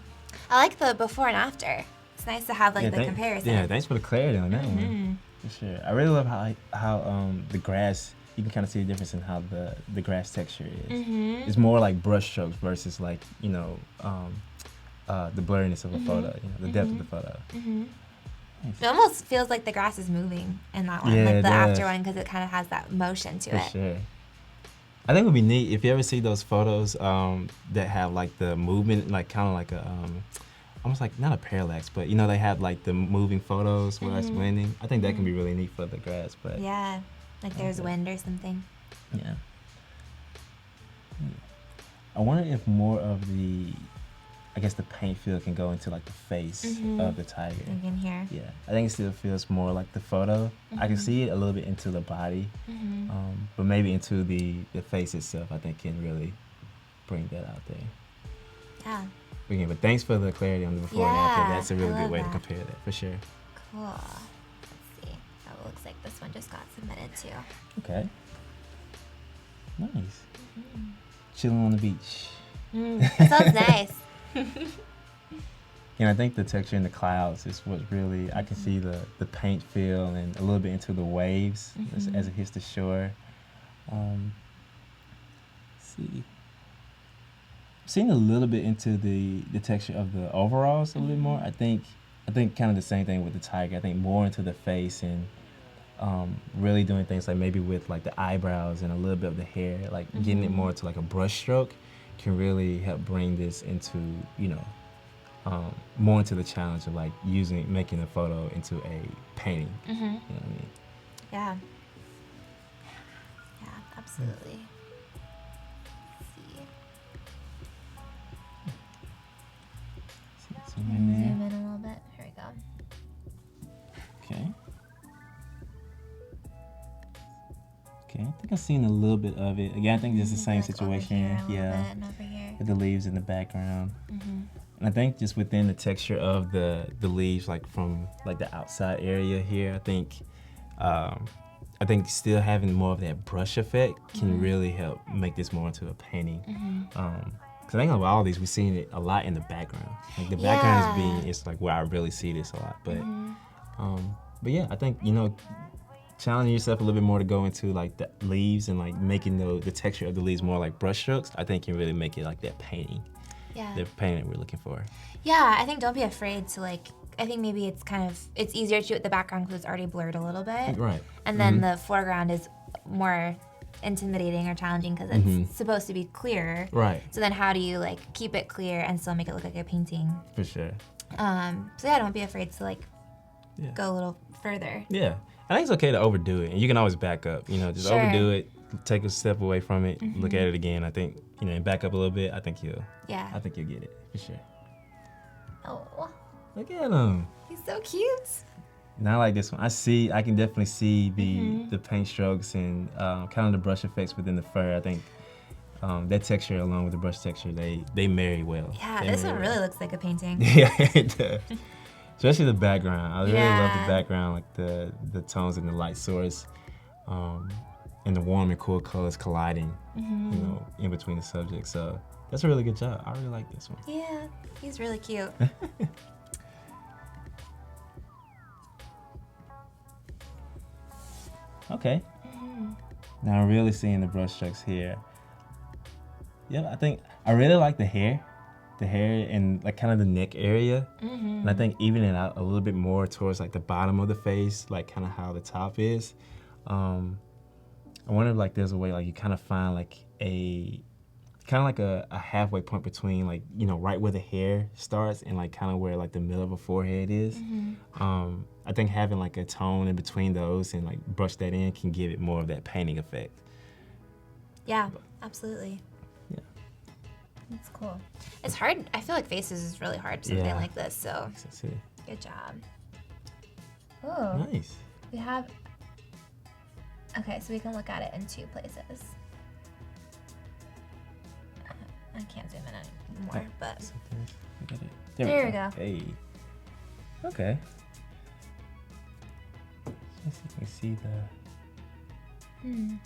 I like the before and after. It's nice to have the comparison. Yeah, thanks for the clarity on that one. For sure. I really love how the grass, you can kind of see the difference in how the grass texture is. It's more like brush strokes versus like, the blurriness of a photo, the depth of the photo. Nice. It almost feels like the grass is moving in that one, like the after one, because it kind of has that motion to it. For sure. I think it would be neat if you ever see those photos that have like the movement, like kind of like a, almost like not a parallax, but they have like the moving photos where it's blending. I think that can be really neat for the grass. But yeah, like there's wind or something. Yeah. I wonder if more of the paint feel can go into like the face of the tiger. In here. Yeah, I think it still feels more like the photo. I can see it a little bit into the body, but maybe into the face itself. I think can really bring that out there. Yeah. But thanks for the clarity on the before and after. That's a really good way to that. compare that, for sure. Cool. Let's see. Oh, it looks like this one just got submitted too. Okay. Nice. Chilling on the beach. That sounds nice. And I think the texture in the clouds is what really, I can see the paint feel and a little bit into the waves as it hits the shore. Let's see. Seeing a little bit into the texture of the overalls a little bit more. I think kind of the same thing with the tiger. I think more into the face and really doing things like maybe with like the eyebrows and a little bit of the hair, like getting it more to like a brush stroke can really help bring this into, more into the challenge of like making a photo into a painting. You know what I mean? Yeah. Yeah, absolutely. Zoom in Zoom there. in a little bit. Here we go. Okay. Okay, I think I've seen a little bit of it. Again, I think it's the same Like situation. Over here, a little Yeah. bit, and over here. With the leaves in the background. And I think just within the texture of the leaves, like from like the outside area here, I think still having more of that brush effect can really help make this more into a painting. Because I think of all these, we've seen it a lot in the background. Like the background it's like where I really see this a lot. But yeah, I think challenging yourself a little bit more to go into like the leaves and like making the texture of the leaves more like brush strokes, I think can really make it like that painting. Yeah. The painting we're looking for. Yeah, I think don't be afraid to I think maybe it's easier to do with the background because it's already blurred a little bit. Right. And then the foreground is more intimidating or challenging because it's supposed to be clearer. Right. So then how do you keep it clear and still make it look like a painting? For sure. So yeah, don't be afraid to go a little further. Yeah. I think it's okay to overdo it, and you can always back up. Just overdo it, take a step away from it, look at it again. I think and back up a little bit. I think you'll get it for sure. Oh, look at him. He's so cute. Not like this one. I can definitely see the paint strokes and kind of the brush effects within the fur. I think that texture along with the brush texture, they marry well. Yeah, this one really looks like a painting. Yeah, it does. Especially the background. I really love the background, like the tones and the light source, and the warm and cool colors colliding, in between the subjects. So that's a really good job. I really like this one. Yeah, he's really cute. Okay. Now I'm really seeing the brush strokes here. Yeah, I think I really like the hair and like kind of the neck area. And I think evening it out a little bit more towards like the bottom of the face, like kind of how the top is. I wonder if like there's a way like you kind of find like a halfway point between like, right where the hair starts and like kind of where like the middle of a forehead is. I think having like a tone in between those and like brush that in can give it more of that painting effect. Yeah, absolutely. Yeah. That's cool. It's hard. I feel like faces is really hard for something like this, so good job. Oh. Nice. We have... Okay, so we can look at it in 2 places. I can't zoom in anymore, but... There we go. Hey. Okay. Let's see if you can see the...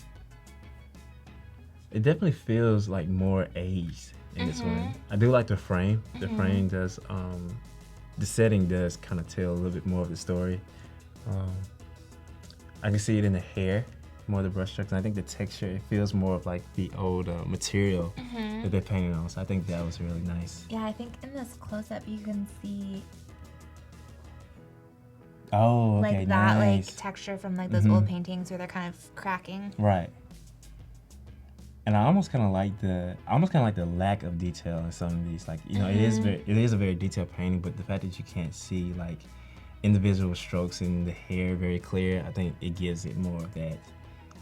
It definitely feels like more aged in this one. I do like the frame. The frame does, the setting does kind of tell a little bit more of the story. I can see it in the hair, more of the brush strokes. And I think the texture, it feels more of like the old material that they're painting on. So I think that was really nice. Yeah, I think in this close-up you can see like that nice. like texture from like those old paintings where they're kind of cracking. Right. And I almost kind of like the lack of detail in some of these. Like, you know, it is a very detailed painting, but the fact that you can't see like individual strokes in the hair very clear, I think it gives it more of that.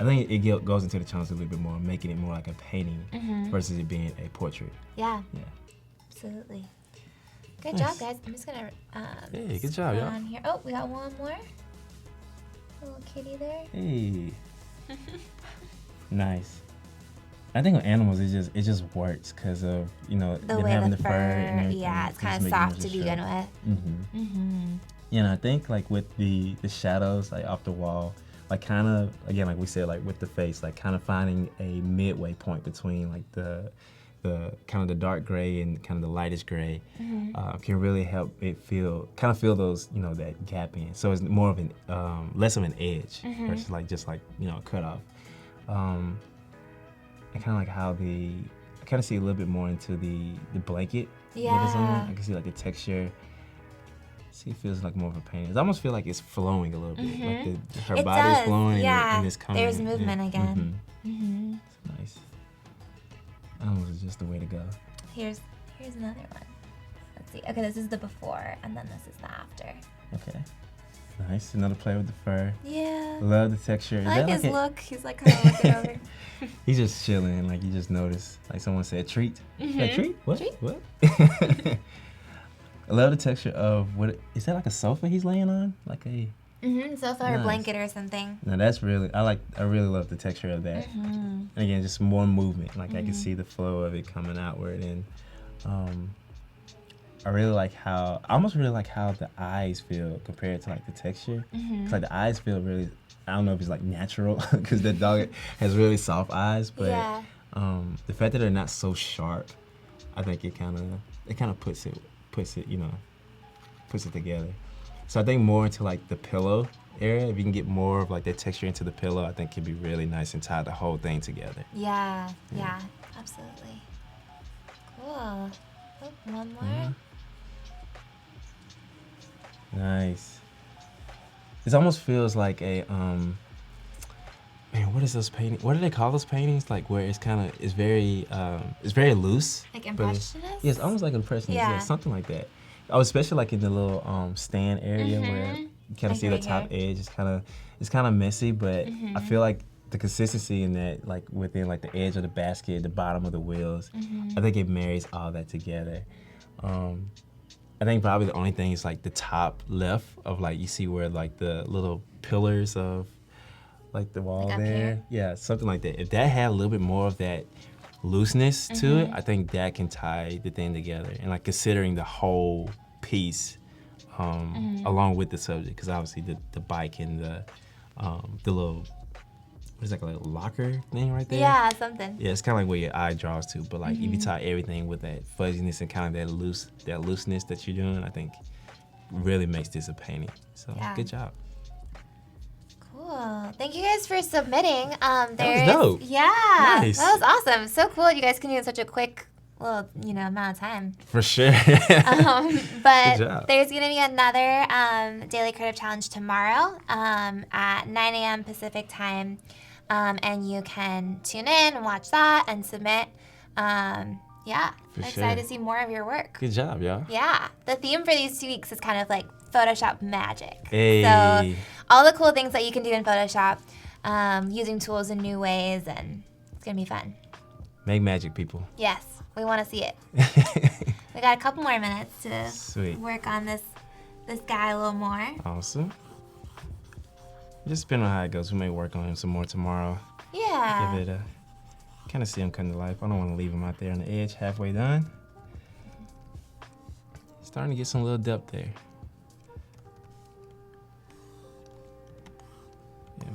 I think it goes into the challenge a little bit more, making it more like a painting versus it being a portrait. Yeah. Yeah. Absolutely. Good job, guys. I'm just gonna hey, good job, y'all. on here. Oh, we got one more. Little kitty there. Hey. Nice. I think with animals, it just works because of, you know, The them way having the the fur and everything. yeah, it's kind of soft to begin with. You know, I think like with the shadows like off the wall, like kind of, again, like we said, like with the face, like kind of finding a midway point between like the kind of the dark gray and kind of the lightest gray can really help it feel those, you know, that gap in. So it's more of an less of an edge versus like just like, you know, a cutoff. I kind of like how I kind of see a little bit more into the blanket. Yeah. I can see like the texture. See, it feels like more of a painting. I almost feel like it's flowing a little bit. Like her body's flowing and it's coming. There's movement again. It's nice. Animals is just the way to go. Here's another one. Let's see. Okay, this is the before, and then this is the after. Okay. Nice. Another play with the fur. Yeah. Love the texture. I like his look. He's like kind of looking over. He's just chilling. Like you just notice. Like someone said, treat. Yeah, treat? What? Treat? What? I love the texture of what is that, like a sofa he's laying on? Like a sofa or blanket or something. No, that's really I really love the texture of that. And again, just more movement. Like I can see the flow of it coming outward, and I almost really like how the eyes feel compared to like the texture. 'Cause like the eyes feel really, I don't know if it's like natural because the dog has really soft eyes, but the fact that they're not so sharp, I think it kind of puts it together. So I think more into like the pillow area. If you can get more of like that texture into the pillow, I think it'd be really nice and tie the whole thing together. Yeah, absolutely. Cool. Oh, one more. Nice. This almost feels like a man, what is those paintings? What do they call those paintings? Like where it's very loose. Like impressionist? Yes, almost like impressionist. Yeah, something like that. Oh, especially like in the little stand area where you kind of see the top edge. It's kind of messy, but I feel like the consistency in that, like within like the edge of the basket, the bottom of the wheels, I think it marries all that together. I think probably the only thing is like the top left of like you see where like the little pillars of like the wall like there. Here? Yeah, something like that. If that had a little bit more of that looseness to it, I think that can tie the thing together. And like considering the whole piece along with the subject, because obviously the bike and the little, what is that, like a locker thing right there? Yeah, something. Yeah, it's kind of like where your eye draws to, but like if you tie everything with that fuzziness and kind of that looseness that you're doing, I think really makes this a painting. So good job. Cool. Thank you guys for submitting. That was dope. Yeah, nice. That was awesome. So cool. You guys can do it in such a quick little, amount of time. For sure. But there's gonna be another daily creative challenge tomorrow at 9 a.m. Pacific time, and you can tune in and watch that and submit. I'm excited to see more of your work. Good job, y'all. Yeah. The theme for these 2 weeks is kind of like Photoshop magic. Hey. So all the cool things that you can do in Photoshop, using tools in new ways, and It's going to be fun. Make magic, people. Yes, we want to see it. We got a couple more minutes to work on this guy a little more. Awesome. Just depending on how it goes, we may work on him some more tomorrow. Yeah. Give it a kind of see him come to life. I don't want to leave him out there on the edge, halfway done. Starting to get some little depth there. Yeah.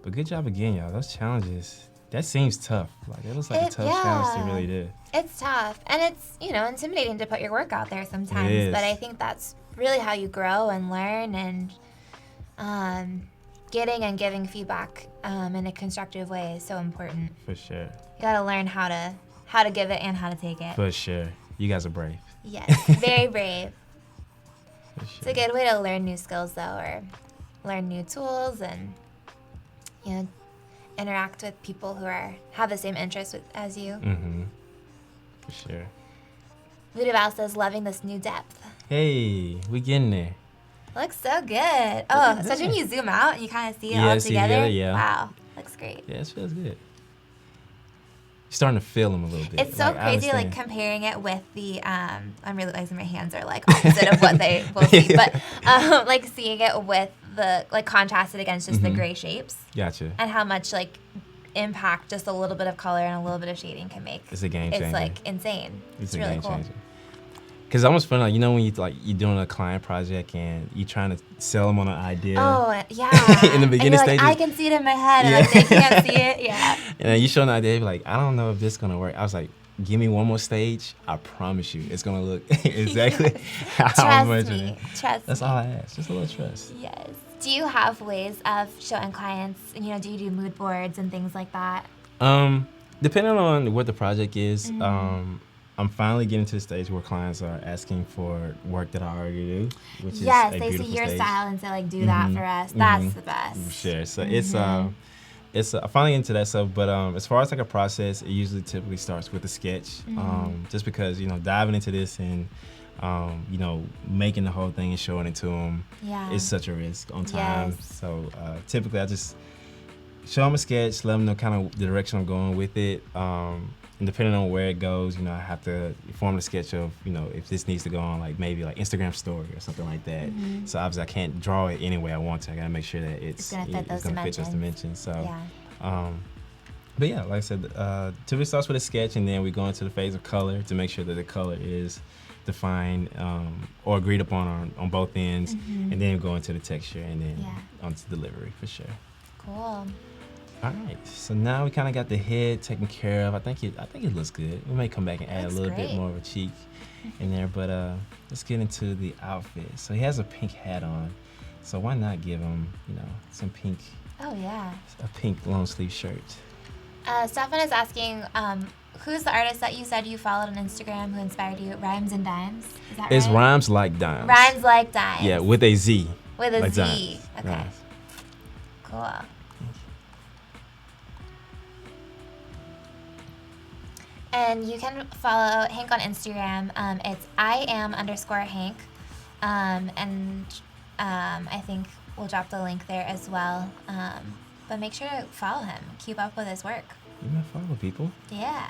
But good job again, y'all. Those challenges, that seems tough. Like, it looks like a tough challenge to really do. It's tough. And it's, intimidating to put your work out there sometimes. But I think that's really how you grow and learn, and getting and giving feedback in a constructive way is so important. For sure. You gotta learn how to give it and how to take it. For sure. You guys are brave. Yes, very brave. For sure. It's a good way to learn new skills, though, or learn new tools, and interact with people who have the same interests as you. Mm-hmm. For sure. Ludoval says, loving this new depth. Hey, we getting there. Looks so good. Oh, especially when you zoom out and you kind of see it all together. Yeah. Wow, looks great. Yeah, it feels good. You're starting to feel them a little bit. It's so crazy, like comparing it with the. I'm realizing my hands are like opposite of what they will be, but like seeing it with the contrasted against just the gray shapes. Gotcha. And how much impact just a little bit of color and a little bit of shading can make. It's a game changer. It's insane. It's a really game cool. changer. Because it's almost fun, when you're doing a client project and you're trying to sell them on an idea. Oh, yeah. In the beginning stages. I can see it in my head, and they can't see it. Yeah. And you show an idea, you're like, I don't know if this is going to work. I was like, give me one more stage. I promise you, it's going to look exactly how much. Trust me. That's all I ask. Just a little trust. Yes. Do you have ways of showing clients, do you do mood boards and things like that? Depending on what the project is, I'm finally getting to the stage where clients are asking for work that I already do, which is a beautiful stage. Yes, they see your style and say, do that for us. That's the best. Sure. So it's I'm finally into that stuff, but as far as a process, it usually typically starts with a sketch, just because, diving into this and, making the whole thing and showing it to them is such a risk on time. Yes. So typically I just show them a sketch, let them know kind of the direction I'm going with it. And depending on where it goes, I have to form the sketch of, if this needs to go on maybe Instagram story or something like that. So obviously I can't draw it any way I want to. I gotta make sure that it's gonna fit those dimensions. So, but yeah, like I said, typically starts with a sketch, and then we go into the phase of color to make sure that the color is defined or agreed upon on both ends, and then we go into the texture and then onto delivery for sure. Cool. All right, so now we kind of got the head taken care of. I think it looks good. We may come back and add a little bit more of a cheek in there, but let's get into the outfit. So he has a pink hat on, so why not give him, some pink? Oh yeah. A pink long sleeve shirt. Stefan is asking, who's the artist that you said you followed on Instagram who inspired you? Rhymes and Dimes. Is that right? It's Rhymes Like Dimes. Rhymes Like Dimes. Yeah, with a Z. With a like Z. Dimes. Okay. Rhymes. Cool. And you can follow Hank on Instagram. It's @IAM_Hank. I think we'll drop the link there as well. But make sure to follow him. Keep up with his work. You might follow people. Yeah.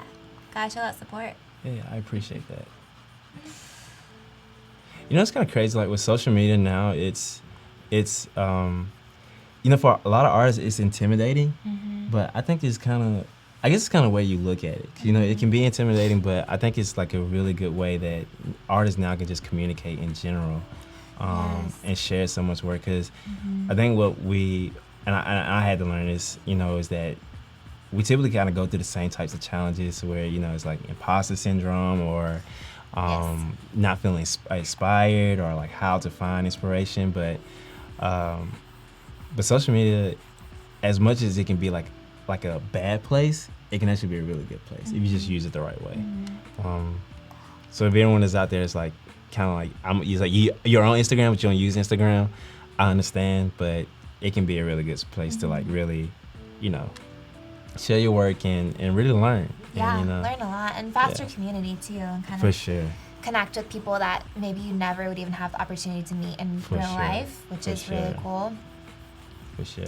Gotta show that support. Yeah, I appreciate that. It's kind of crazy. With social media now, it's for a lot of artists, it's intimidating. But I think it's kind of the way you look at it. It can be intimidating, but I think it's a really good way that artists now can just communicate in general, and share so much work. Because I think what I had to learn is that we typically kind of go through the same types of challenges where it's imposter syndrome or not feeling inspired or how to find inspiration. But social media, as much as it can be like a bad place, it can actually be a really good place if you just use it the right way. So if anyone is out there, it's you're on Instagram, but you don't use Instagram, I understand, but it can be a really good place to really, share your work and really learn. Yeah, and, learn a lot and foster community too, and kind for of sure connect with people that maybe you never would even have the opportunity to meet in real life, which is really cool. For sure.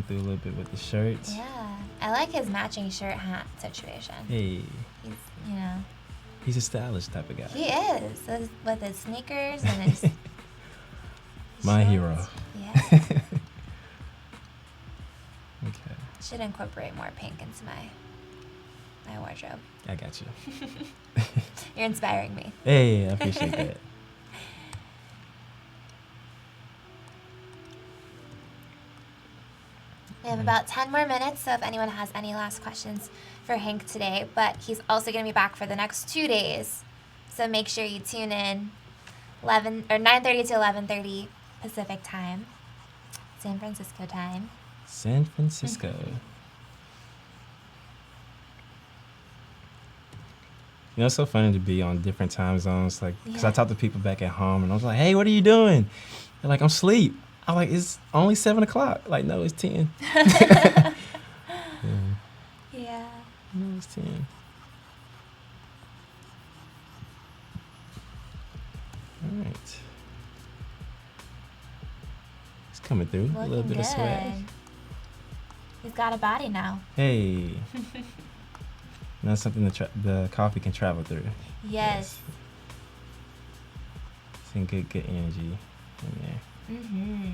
through a little bit with the shirts. Yeah. I like his matching shirt hat situation. Hey. He's, He's a stylish type of guy. He is. With his sneakers and his My shorts. hero. Yeah. Okay. Should incorporate more pink into my wardrobe. I got you. You're inspiring me. Hey, I appreciate that. We have about 10 more minutes, so if anyone has any last questions for Hank today, but he's also going to be back for the next 2 days. So make sure you tune in 9:30 to 11:30 Pacific time, San Francisco time. San Francisco. You know, it's so funny to be on different time zones, like, because I talk to people back at home, and I was like, hey, what are you doing? They're like, I'm asleep. I'm like, it's only 7 o'clock. Like, no, it's 10. Yeah. No, it's 10. All right. It's coming through. Looking a little bit good. of swag. He's got a body now. Hey. That's something the coffee can travel through. Yes. Some good energy in there. Mm-hmm.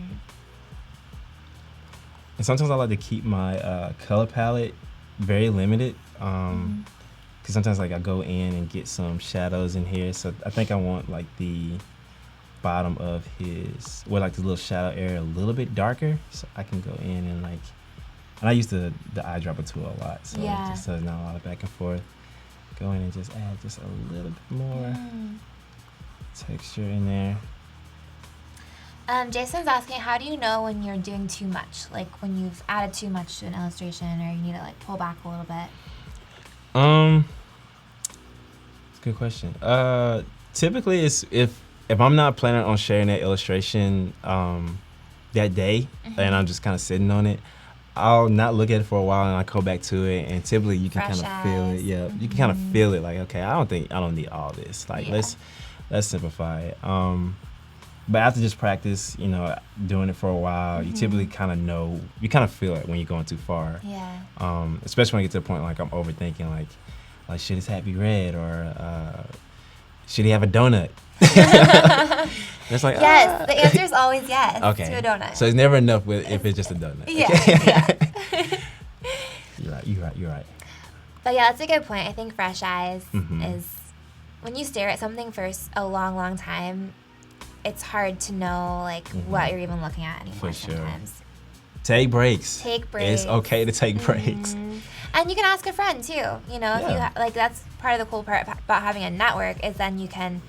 And sometimes I like to keep my color palette very limited. Because sometimes like I go in and get some shadows in here. So I think I want like the bottom of his, like the little shadow area a little bit darker. So I can go in and like, and I use the eyedropper tool a lot. So just so there's not a lot of back and forth. Go in and just add just a little bit more texture in there. Jason's asking, how do you know when you're doing too much? Like when you've added too much to an illustration, or you need to like pull back a little bit? It's a good question. Typically, it's if I'm not planning on sharing that illustration that day, and I'm just kind of sitting on it, I'll not look at it for a while, and I go back to it, and typically you can kind of feel it. Yeah, you can kind of feel it. Like, okay, I don't need all this. Like, let's simplify it. But after just practice, doing it for a while, you typically kind of know, you kind of feel it when you're going too far. Yeah. Especially when I get to the point like I'm overthinking, like should his hat be red, or should he have a donut? It's like, yes, the answer is always yes okay. to a donut. So it's never enough if it's just a donut. Yeah. You're right. But yeah, that's a good point. I think fresh eyes is when you stare at something for a long, long time, it's hard to know like what you're even looking at anymore. For sure. Sometimes. Take breaks. It's okay to take breaks. And you can ask a friend too. If you like, that's part of the cool part about having a network is then you can,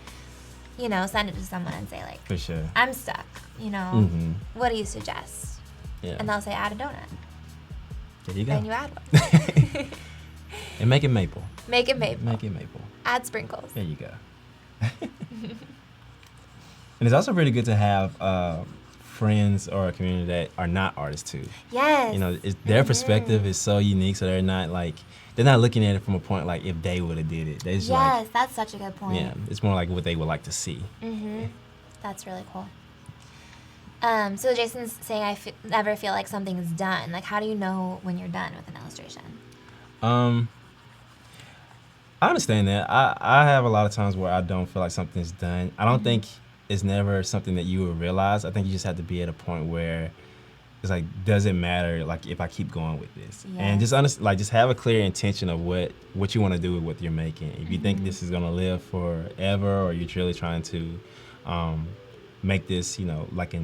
send it to someone and say like, for sure, I'm stuck. What do you suggest? Yeah. And they'll say add a donut. There you go. Then you add one. And make it maple. Make it maple. Make it maple. Add sprinkles. There you go. And it's also really good to have friends or a community that are not artists too. Yes. Their perspective is so unique, so they're not looking at it from a point like if they would have did it. They just that's such a good point. Yeah, it's more like what they would like to see. That's really cool. So Jason's saying I never feel like something is done. Like, how do you know when you're done with an illustration? I understand that. I have a lot of times where I don't feel like something's done. I don't think it's never something that you will realize. I think you just have to be at a point where it's like, does it matter like if I keep going with this? And just have a clear intention of what you want to do with what you're making. If you think this is gonna live forever, or you're truly trying to make this, like a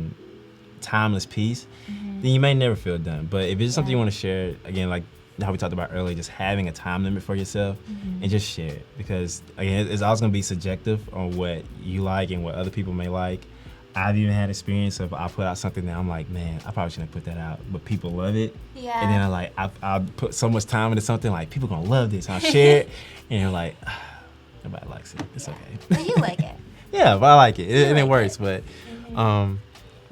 timeless piece, then you may never feel done. But if it's something you want to share, again, like how we talked about earlier, just having a time limit for yourself and just share it. Because again, it's always gonna be subjective on what you like and what other people may like. I've even had experience of I put out something that I'm like, man, I probably shouldn't have put that out, but people love it. Yeah. And then I put so much time into something, like people gonna love this. I'll share it, and you're like, nobody likes it. It's okay. But you like it. Yeah, but I like it, and it works. But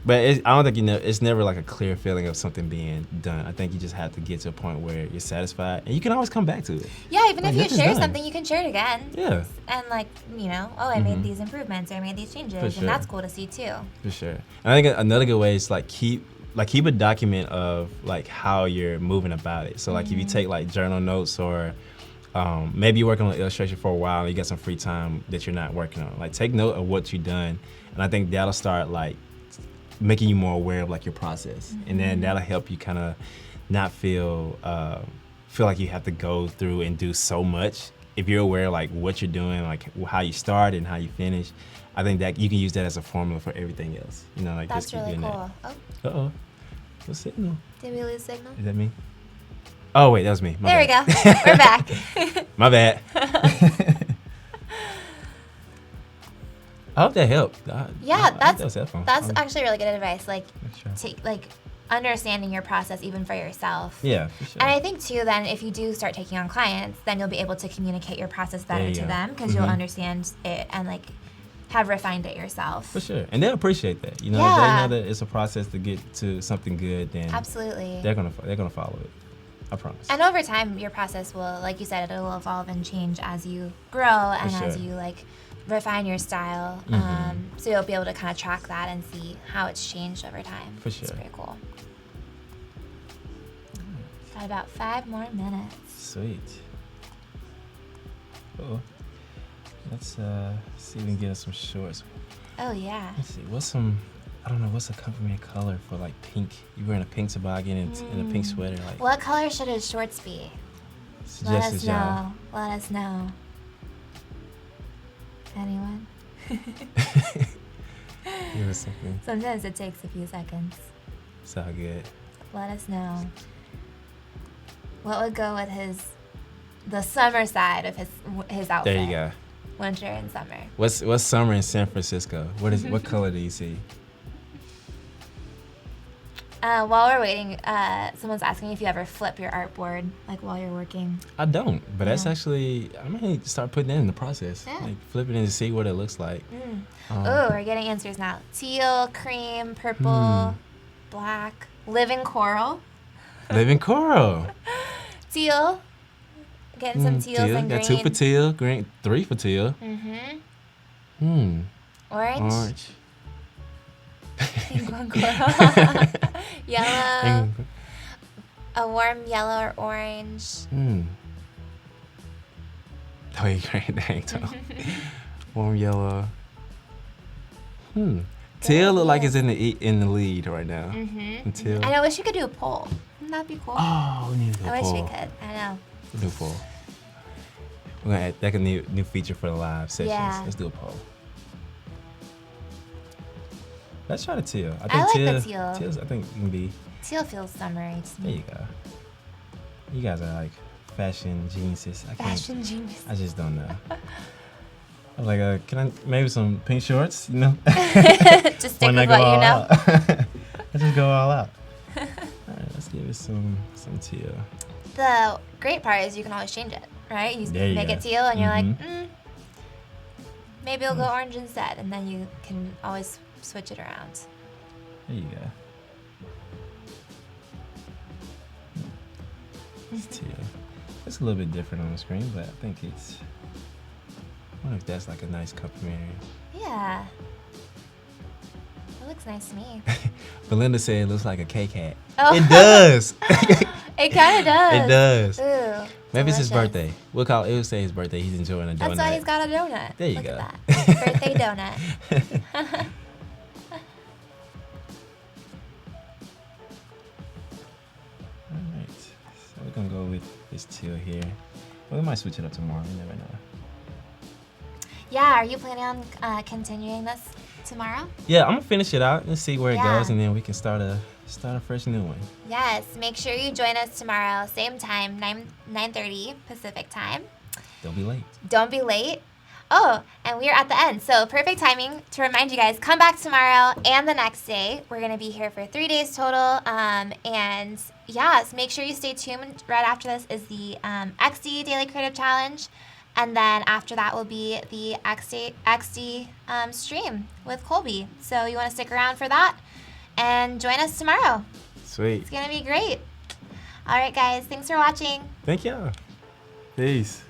I don't think it's never like a clear feeling of something being done. I think you just have to get to a point where you're satisfied, and you can always come back to it. Yeah, even if you share something, you can share it again. Yeah. And like, I made these improvements, or I made these changes, and that's cool to see too. For sure. And I think another good way is like keep like keep a document of like how you're moving about it. So like if you take like journal notes or maybe you're working on illustration for a while and you got some free time that you're not working on, like take note of what you've done, and I think that'll start like making you more aware of like your process, and then that'll help you kind of not feel like you have to go through and do so much. If you're aware of like what you're doing, like how you start and how you finish, I think that you can use that as a formula for everything else. You know, like That's just keep really doing cool. that. Uh-oh. What signal? Did we lose signal? Is that me? Oh wait, that was me. My There bad. we go. We're back. My bad. I hope that helped. Yeah, that was helpful. that's actually really good advice. Like, Sure. like understanding your process even for yourself. Yeah, for sure. And I think too, then if you do start taking on clients, then you'll be able to communicate your process better There you to go. them because you'll understand it and like have refined it yourself. For sure, and they'll appreciate that. You know, Yeah. if they know that it's a process to get to something good, then Absolutely. they're gonna follow it. I promise. And over time, your process will, like you said, it'll evolve and change as you grow and For as sure. you like refine your style. So you'll be able to kind of track that and see how it's changed over time. For sure. It's pretty cool. Got about 5 more minutes. Sweet. Cool. Let's see if we can get us some shorts. Oh yeah. Let's see. What's a complement color for like pink? You wearing a pink toboggan and a pink sweater, like. What color should his shorts be? Let us Suggestions, y'all. know. Let us know. Anyone? Give us something. Sometimes it takes a few seconds. It's all good. Let us know. What would go with the summer side of his outfit? There you go. Winter and summer. What's summer in San Francisco? What color do you see? While we're waiting, someone's asking if you ever flip your artboard, like while you're working. I don't, but that's Yeah. actually, I might start putting that in the process. Yeah. Like flipping it to see what it looks like. Oh, we're getting answers now. Teal, cream, purple, black, living coral. Living coral. Teal. Getting some teals and green. Got 2 for teal, green, 3 for teal. Orange. Pink one coral. Yellow. A warm yellow or orange. Oh, you great. Dang, Tom. Warm yellow. Teal look like it's in the lead right now. And teal. I know. Wish we could do a poll. Wouldn't that be cool? Oh, we need to do a I wish poll. we could. I know. We'll do a poll. We're gonna add that a new feature for the live sessions. Yeah. Let's do a poll. Let's try the teal. I like the teal. Teal's, I think, can be. Teal feels summery to There me. you go. You guys are like fashion geniuses. I can't. Fashion genius. I just don't know. I'm like, can I maybe some pink shorts? You know. Just stick When with I what go you all know. out. I just go all out. All right, let's give it some teal. The great part is you can always change it, right? You There you make go. it teal and you're like, maybe I'll go orange instead. And then you can always switch it around. There you go. It's teal. It's a little bit different on the screen, but I think it's. I wonder if that's like a nice complementary. Yeah. It looks nice to me. Belinda said it looks like a K-Cat. Oh. It does. It kind of does. It does. Ooh. Maybe it's his delicious. birthday. It would say his birthday. He's enjoying a donut. That's why he's got a donut. There you Look go. at that. Birthday donut. Alright. So we're gonna go with this teal here. Well, we might switch it up tomorrow. You never know. Yeah, are you planning on continuing this tomorrow? Yeah, I'm gonna finish it out and see where it Yeah. goes, and then we can start a fresh new one. Yes, make sure you join us tomorrow, same time, 9:30 Pacific time. Don't be late. Don't be late. Oh, and we're at the end, so perfect timing to remind you guys, come back tomorrow and the next day. We're going to be here for 3 days total, and yes, make sure you stay tuned. Right after this is the XD Daily Creative Challenge, and then after that will be the XD stream with Colby. So you want to stick around for that, and join us tomorrow. Sweet. It's going to be great. All right, guys, thanks for watching. Thank y'all. Peace.